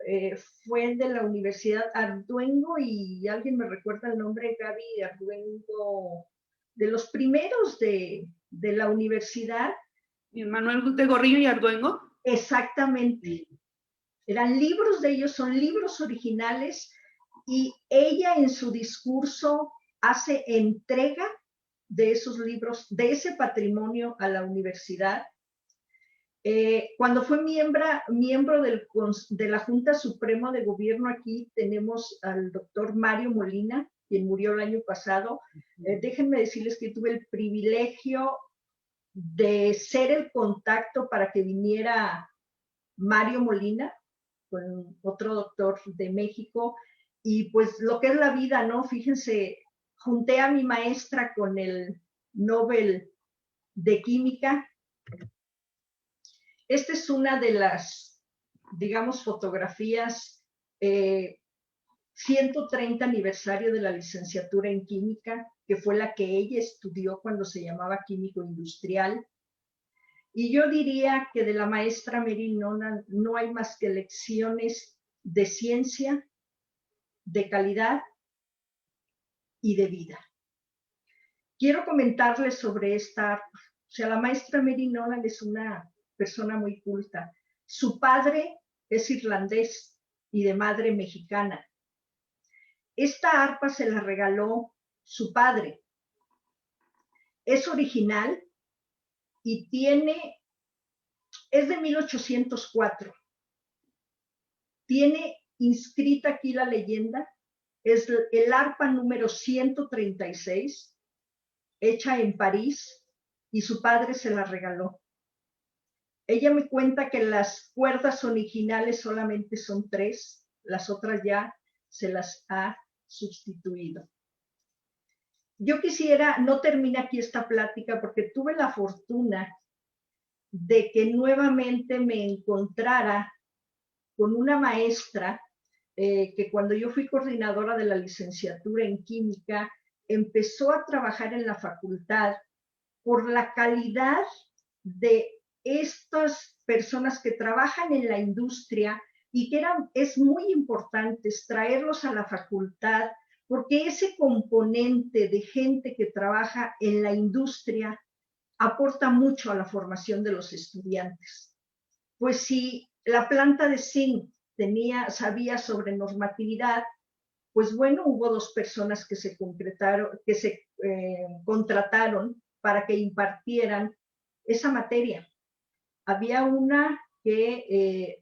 fue de la Universidad Arduengo, y alguien me recuerda el nombre, Gaby Arduengo, de los primeros de la universidad. Manuel de Gorrillo y Arduengo. Exactamente. Eran libros de ellos, son libros originales, y ella en su discurso hace entrega de esos libros, de ese patrimonio a la universidad. Cuando fue miembro de la Junta Suprema de Gobierno, aquí tenemos al doctor Mario Molina, quien murió el año pasado. Déjenme decirles que tuve el privilegio de ser el contacto para que viniera Mario Molina, con otro doctor de México, y pues lo que es la vida, ¿no? Fíjense, junté a mi maestra con el Nobel de Química. Esta es una de las, digamos, fotografías, 130 aniversario de la licenciatura en química, que fue la que ella estudió cuando se llamaba químico industrial. Y yo diría que de la maestra Mary Nolan no hay más que lecciones de ciencia, de calidad y de vida. Quiero comentarles sobre esta arpa. O sea, la maestra Mary Nolan es una persona muy culta. Su padre es irlandés y de madre mexicana. Esta arpa se la regaló su padre. Es original y es de 1804. Tiene inscrita aquí la leyenda Es el arpa número 136, hecha en París, y su padre se la regaló. Ella me cuenta que las cuerdas originales solamente son 3, las otras ya se las ha sustituido. Yo quisiera, no termina aquí esta plática porque tuve la fortuna de que nuevamente me encontrara con una maestra que cuando yo fui coordinadora de la licenciatura en química, empezó a trabajar en la facultad por la calidad de estas personas que trabajan en la industria y que es muy importante traerlos a la facultad porque ese componente de gente que trabaja en la industria aporta mucho a la formación de los estudiantes. Pues si la planta de zinc sabía sobre normatividad, pues bueno, hubo 2 personas que se contrataron para que impartieran esa materia. Había una que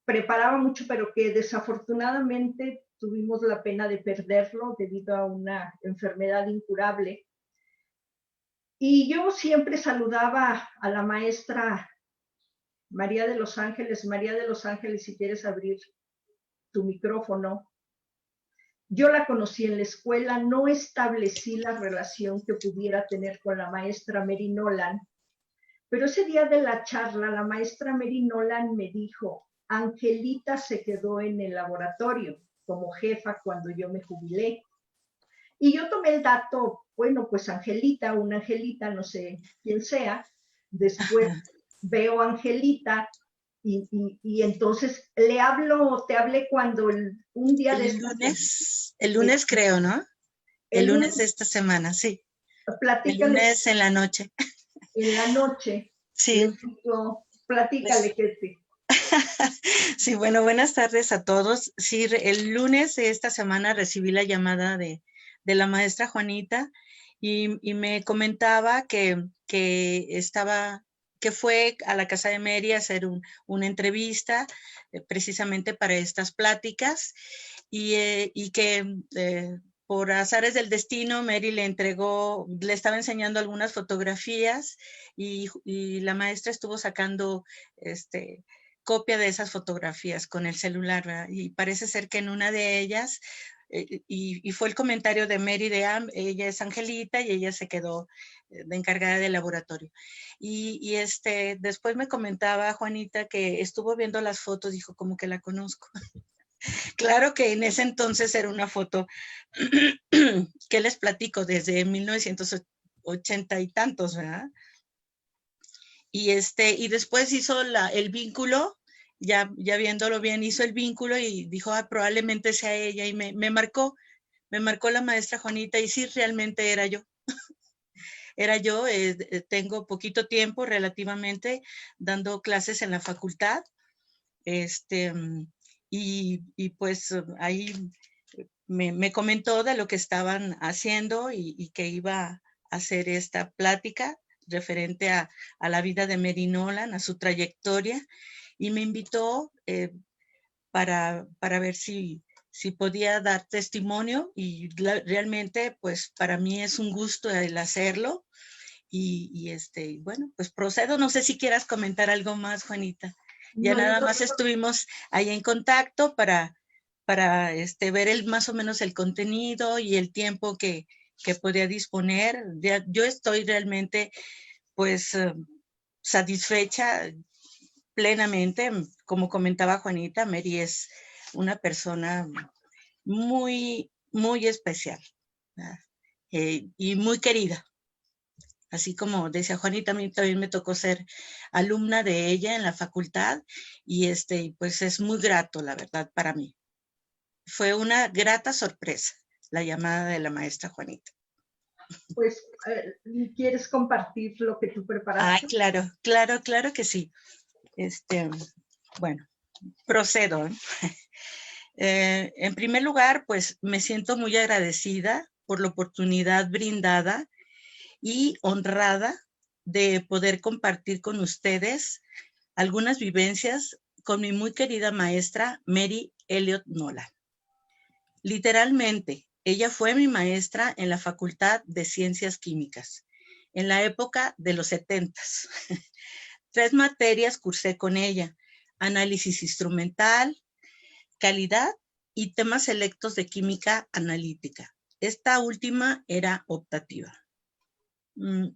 preparaba mucho, pero que desafortunadamente tuvimos la pena de perderlo debido a una enfermedad incurable. Y yo siempre saludaba a la maestra María de los Ángeles. María de los Ángeles, si quieres abrir tu micrófono. Yo la conocí en la escuela, no establecí la relación que pudiera tener con la maestra Mary Nolan, pero ese día de la charla, la maestra Mary Nolan me dijo, Angelita se quedó en el laboratorio como jefa cuando yo me jubilé. Y yo tomé el dato, bueno, pues Angelita, una Angelita, no sé quién sea, después veo a Angelita y entonces te hablé cuando un día el lunes creo, ¿no? El lunes de esta semana, sí. Platícale. El lunes en la noche. En la noche. Sí. Platícale, Ketty. Sí, bueno, buenas tardes a todos. Sí, el lunes de esta semana recibí la llamada de la maestra Juanita y me comentaba que fue a la casa de Mary a hacer una entrevista precisamente para estas pláticas y que por azares del destino Mary le estaba enseñando algunas fotografías y la maestra estuvo sacando copia de esas fotografías con el celular, ¿verdad? Y parece ser que en una de ellas, y fue el comentario de Mary ella es Angelita y ella se quedó de encargada del laboratorio. Y después me comentaba Juanita que estuvo viendo las fotos, dijo como que la conozco. Claro que en ese entonces era una foto que les platico desde 1980 y tantos, ¿verdad? Y después hizo el vínculo, ya viéndolo bien, hizo el vínculo y dijo, probablemente sea ella, y me marcó la maestra Juanita, y sí, realmente era yo. Era yo, tengo poquito tiempo relativamente dando clases en la facultad, y pues ahí me comentó de lo que estaban haciendo y que iba a hacer esta plática referente a la vida de Mary Nolan, a su trayectoria, y me invitó para ver si podía dar testimonio, y realmente pues para mí es un gusto el hacerlo, y bueno, pues procedo. No sé si quieras comentar algo más, Juanita. Ya no, nada más estuvimos ahí en contacto para ver más o menos el contenido y el tiempo que podía disponer. Yo estoy realmente pues satisfecha plenamente. Como comentaba Juanita, Mary es una persona muy, muy especial, y muy querida. Así como decía Juanita, a mí también me tocó ser alumna de ella en la facultad, y pues es muy grato, la verdad, para mí. Fue una grata sorpresa la llamada de la maestra Juanita. Pues, ¿quieres compartir lo que tú preparaste? Claro que sí. Bueno, procedo. En primer lugar, pues me siento muy agradecida por la oportunidad brindada y honrada de poder compartir con ustedes algunas vivencias con mi muy querida maestra Mary Elliott Nolan. Literalmente, ella fue mi maestra en la Facultad de Ciencias Químicas, en la época de los 70s. 3 materias cursé con ella: análisis instrumental, calidad y temas selectos de química analítica. Esta última era optativa.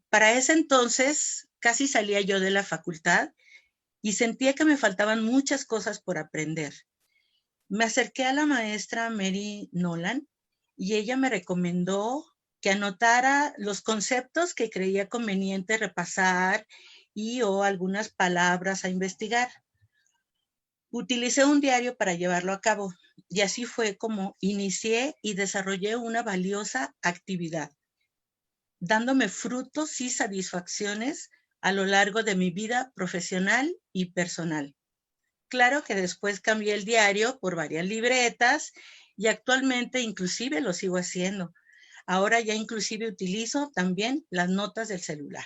Para ese entonces casi salía yo de la facultad y sentía que me faltaban muchas cosas por aprender. Me acerqué a la maestra Mary Nolan y ella me recomendó que anotara los conceptos que creía conveniente repasar o algunas palabras a investigar. Utilicé un diario para llevarlo a cabo y así fue como inicié y desarrollé una valiosa actividad, dándome frutos y satisfacciones a lo largo de mi vida profesional y personal. Claro que después cambié el diario por varias libretas y actualmente inclusive lo sigo haciendo. Ahora ya inclusive utilizo también las notas del celular.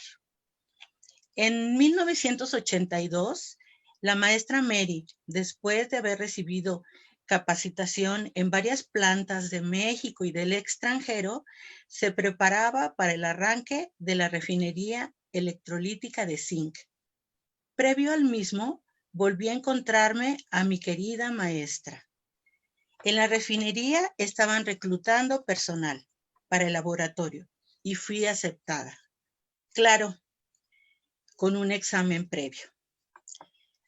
En 1982, la maestra Mary, después de haber recibido capacitación en varias plantas de México y del extranjero, se preparaba para el arranque de la refinería electrolítica de zinc. Previo al mismo, volví a encontrarme a mi querida maestra. En la refinería estaban reclutando personal para el laboratorio y fui aceptada. Claro, con un examen previo.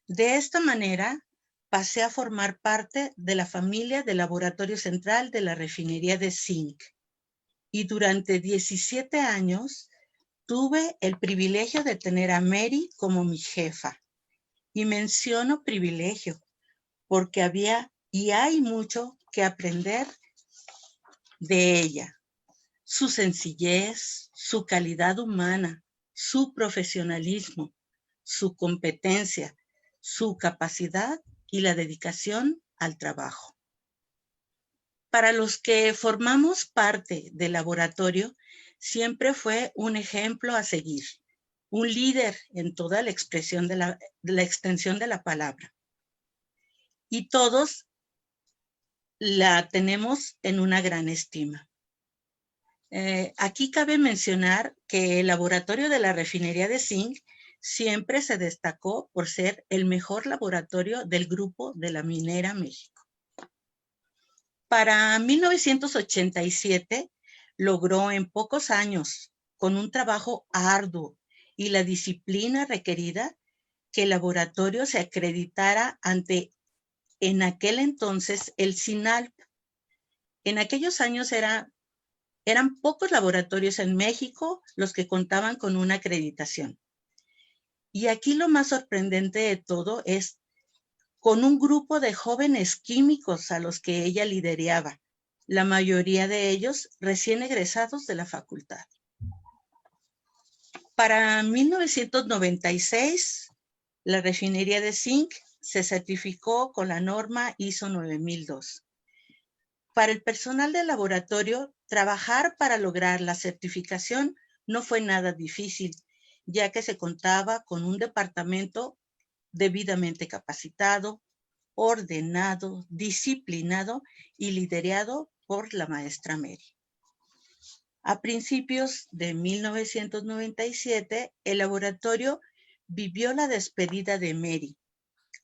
De esta manera, pasé a formar parte de la familia del Laboratorio Central de la Refinería de Zinc. Y durante 17 años tuve el privilegio de tener a Mary como mi jefa. Y menciono privilegio porque había y hay mucho que aprender de ella. Su sencillez, su calidad humana, su profesionalismo, su competencia, su capacidad y la dedicación al trabajo. Para los que formamos parte del laboratorio, siempre fue un ejemplo a seguir, un líder en toda la extensión de la palabra. Y todos la tenemos en una gran estima. Aquí cabe mencionar que el laboratorio de la refinería de zinc siempre se destacó por ser el mejor laboratorio del grupo de la Minera México. Para 1987 logró en pocos años, con un trabajo arduo y la disciplina requerida, que el laboratorio se acreditara ante, en aquel entonces, el CINALP. En aquellos años eran pocos laboratorios en México los que contaban con una acreditación. Y aquí lo más sorprendente de todo es con un grupo de jóvenes químicos a los que ella lideraba, la mayoría de ellos recién egresados de la facultad. Para 1996, la refinería de zinc se certificó con la norma ISO 9002. Para el personal del laboratorio, trabajar para lograr la certificación no fue nada difícil, ya que se contaba con un departamento debidamente capacitado, ordenado, disciplinado y liderado por la maestra Mary. A principios de 1997, el laboratorio vivió la despedida de Mary.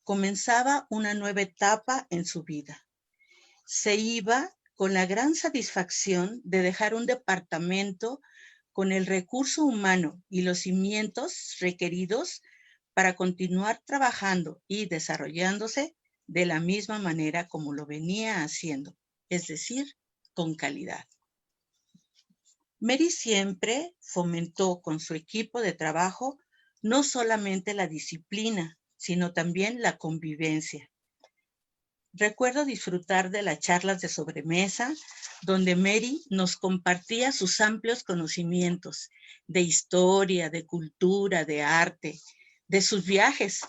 Comenzaba una nueva etapa en su vida. Se iba con la gran satisfacción de dejar un departamento con el recurso humano y los cimientos requeridos para continuar trabajando y desarrollándose de la misma manera como lo venía haciendo, es decir, con calidad. Mary siempre fomentó con su equipo de trabajo no solamente la disciplina, sino también la convivencia. Recuerdo disfrutar de las charlas de sobremesa, donde Mary nos compartía sus amplios conocimientos de historia, de cultura, de arte, de sus viajes,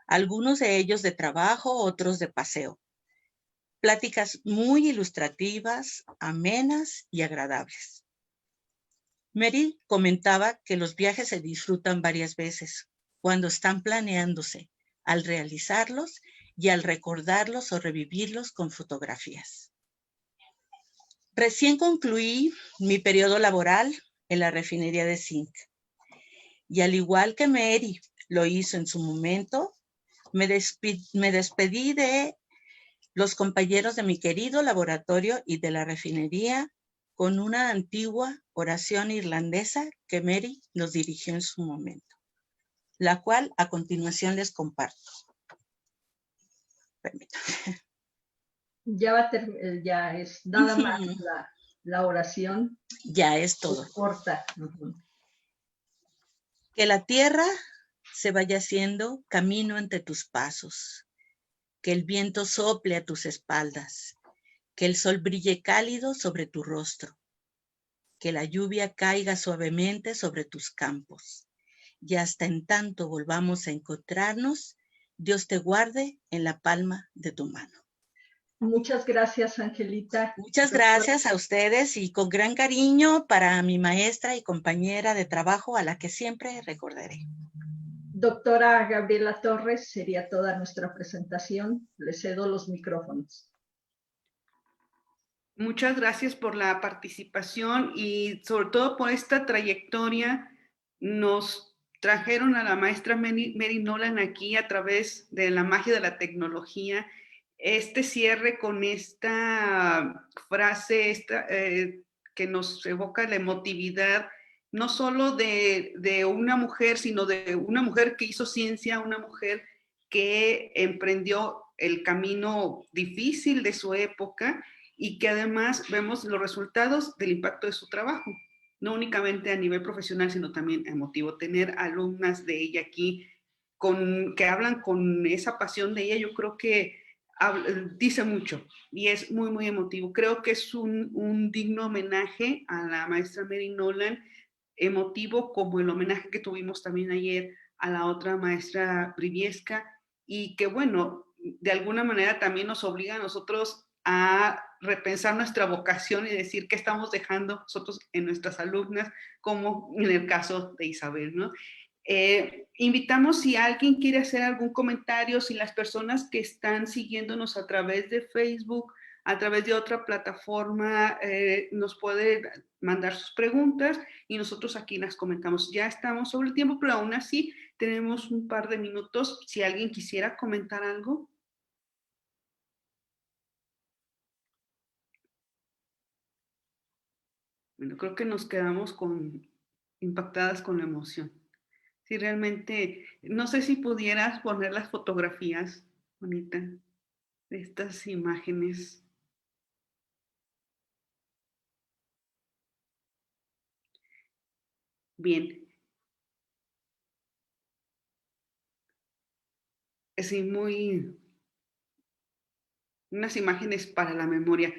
algunos de ellos de trabajo, otros de paseo. Pláticas muy ilustrativas, amenas y agradables. Mary comentaba que los viajes se disfrutan varias veces, cuando están planeándose, al realizarlos y al recordarlos o revivirlos con fotografías. Recién concluí mi periodo laboral en la refinería de zinc. Y al igual que Mary lo hizo en su momento, me despedí de los compañeros de mi querido laboratorio y de la refinería con una antigua oración irlandesa que Mary nos dirigió en su momento, la cual a continuación les comparto. Permítanme. Ya es nada más la oración. Ya es todo. Corta. Que la tierra se vaya haciendo camino entre tus pasos, que el viento sople a tus espaldas, que el sol brille cálido sobre tu rostro, que la lluvia caiga suavemente sobre tus campos, y hasta en tanto volvamos a encontrarnos, Dios te guarde en la palma de tu mano. Muchas gracias, Angelita. Muchas gracias a ustedes y con gran cariño para mi maestra y compañera de trabajo a la que siempre recordaré. Doctora Gabriela Torres, sería toda nuestra presentación. Le cedo los micrófonos. Muchas gracias por la participación y sobre todo por esta trayectoria. Nos trajeron a la maestra Mary Nolan aquí a través de la magia de la tecnología. Este cierre con esta frase que nos evoca la emotividad, no solo de una mujer, sino de una mujer que hizo ciencia, una mujer que emprendió el camino difícil de su época y que además vemos los resultados del impacto de su trabajo, no únicamente a nivel profesional, sino también emotivo. Tener alumnas de ella aquí que hablan con esa pasión de ella, yo creo que dice mucho y es muy, muy emotivo. Creo que es un digno homenaje a la maestra Mary Nolan, emotivo como el homenaje que tuvimos también ayer a la otra maestra Briviesca, y que bueno, de alguna manera también nos obliga a nosotros a repensar nuestra vocación y decir qué estamos dejando nosotros en nuestras alumnas, como en el caso de Isabel, ¿no? Invitamos si alguien quiere hacer algún comentario, si las personas que están siguiéndonos a través de Facebook, a través de otra plataforma, nos puede mandar sus preguntas y nosotros aquí las comentamos. Ya estamos sobre el tiempo, pero aún así tenemos un par de minutos. Si alguien quisiera comentar algo. Bueno, creo que nos quedamos impactadas con la emoción. Sí, realmente, no sé si pudieras poner las fotografías, Bonita, de estas imágenes. Bien. Sí, unas imágenes para la memoria.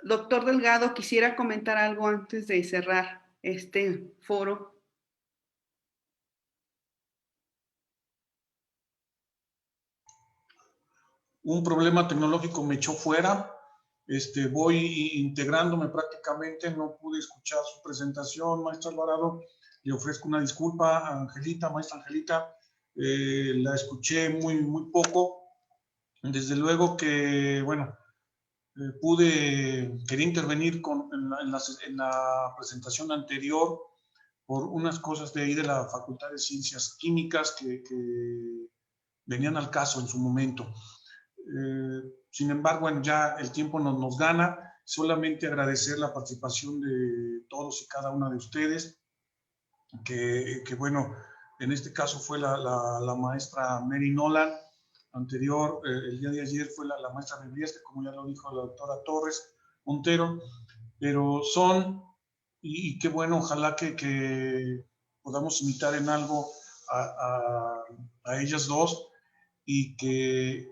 Doctor Delgado, quisiera comentar algo antes de cerrar este foro. Un problema tecnológico me echó fuera. Voy integrándome prácticamente, no pude escuchar su presentación, maestro Alvarado. Le ofrezco una disculpa a Angelita, maestra Angelita. La escuché muy poco. Desde luego que, bueno, quería intervenir en la presentación anterior por unas cosas de ahí de la Facultad de Ciencias Químicas que venían al caso en su momento. Sin embargo, bueno, ya el tiempo nos gana. Solamente agradecer la participación de todos y cada una de ustedes, que bueno, en este caso fue la maestra Mary Nolan. Anterior, el día de ayer fue la maestra Briviesca, como ya lo dijo la doctora Torres Montero, pero y qué bueno, ojalá que podamos imitar en algo a ellas dos, y que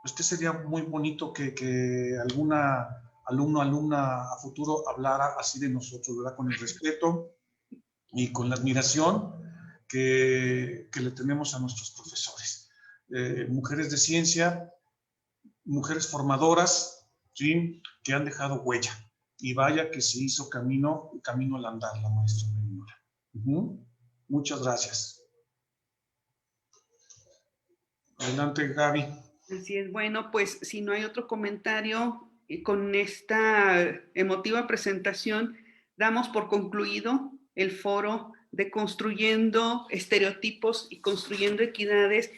sería muy bonito que alguna alumna a futuro hablara así de nosotros, ¿verdad? Con el respeto y con la admiración que le tenemos a nuestros profesores. Mujeres de ciencia, mujeres formadoras, ¿sí? Que han dejado huella. Y vaya que se hizo camino al andar la maestra Menora. Muchas gracias. Adelante, Gaby. Así es. Bueno, pues si no hay otro comentario, con esta emotiva presentación damos por concluido el foro de Construyendo Estereotipos y Construyendo Equidades,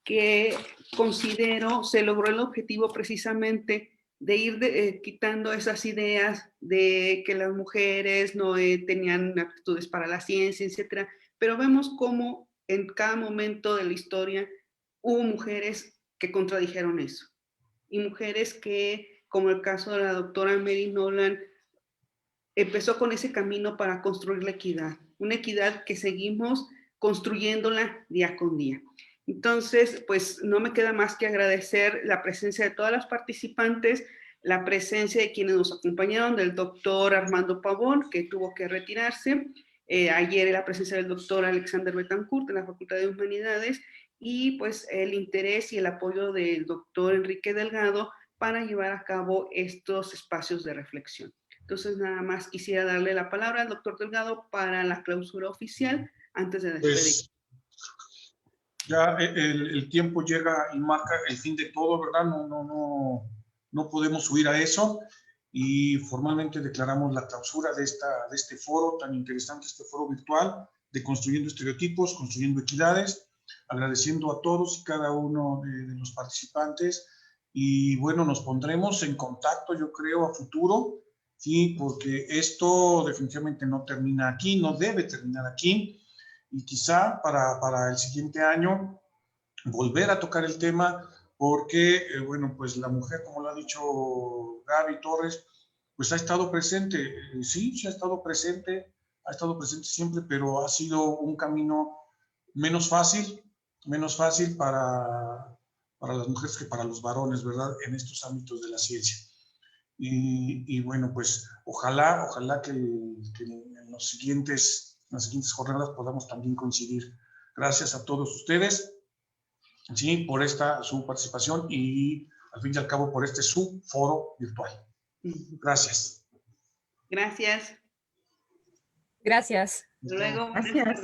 que considero se logró el objetivo precisamente de ir quitando esas ideas de que las mujeres no tenían aptitudes para la ciencia, etcétera, pero vemos cómo en cada momento de la historia hubo mujeres que contradijeron eso, y mujeres que, como el caso de la doctora Mary Nolan, empezó con ese camino para construir la equidad, una equidad que seguimos construyéndola día con día. Entonces, pues no me queda más que agradecer la presencia de todas las participantes, la presencia de quienes nos acompañaron, del doctor Armando Pavón, que tuvo que retirarse, ayer la presencia del doctor Alexander Betancourt de la Facultad de Humanidades, y pues el interés y el apoyo del doctor Enrique Delgado para llevar a cabo estos espacios de reflexión. Entonces, nada más quisiera darle la palabra al doctor Delgado para la clausura oficial antes de despedir. Pues, ya el tiempo llega y marca el fin de todo, ¿verdad? No podemos huir a eso, y formalmente declaramos la clausura de este foro tan interesante, este foro virtual de Construyendo Estereotipos, Construyendo Equidades, agradeciendo a todos y cada uno de los participantes, y bueno, nos pondremos en contacto, yo creo, a futuro, sí, porque esto definitivamente no termina aquí, no debe terminar aquí, y quizá para el siguiente año volver a tocar el tema, porque, bueno, pues la mujer, como lo ha dicho Gaby Torres, pues ha estado presente, sí ha estado presente siempre, pero ha sido un camino menos fácil para las mujeres que para los varones, ¿verdad?, en estos ámbitos de la ciencia. Y bueno, pues ojalá que en las siguientes jornadas podamos también coincidir. Gracias a todos ustedes, sí, por su participación, y al fin y al cabo por su foro virtual. Gracias. Gracias. Gracias. Hasta luego. Gracias.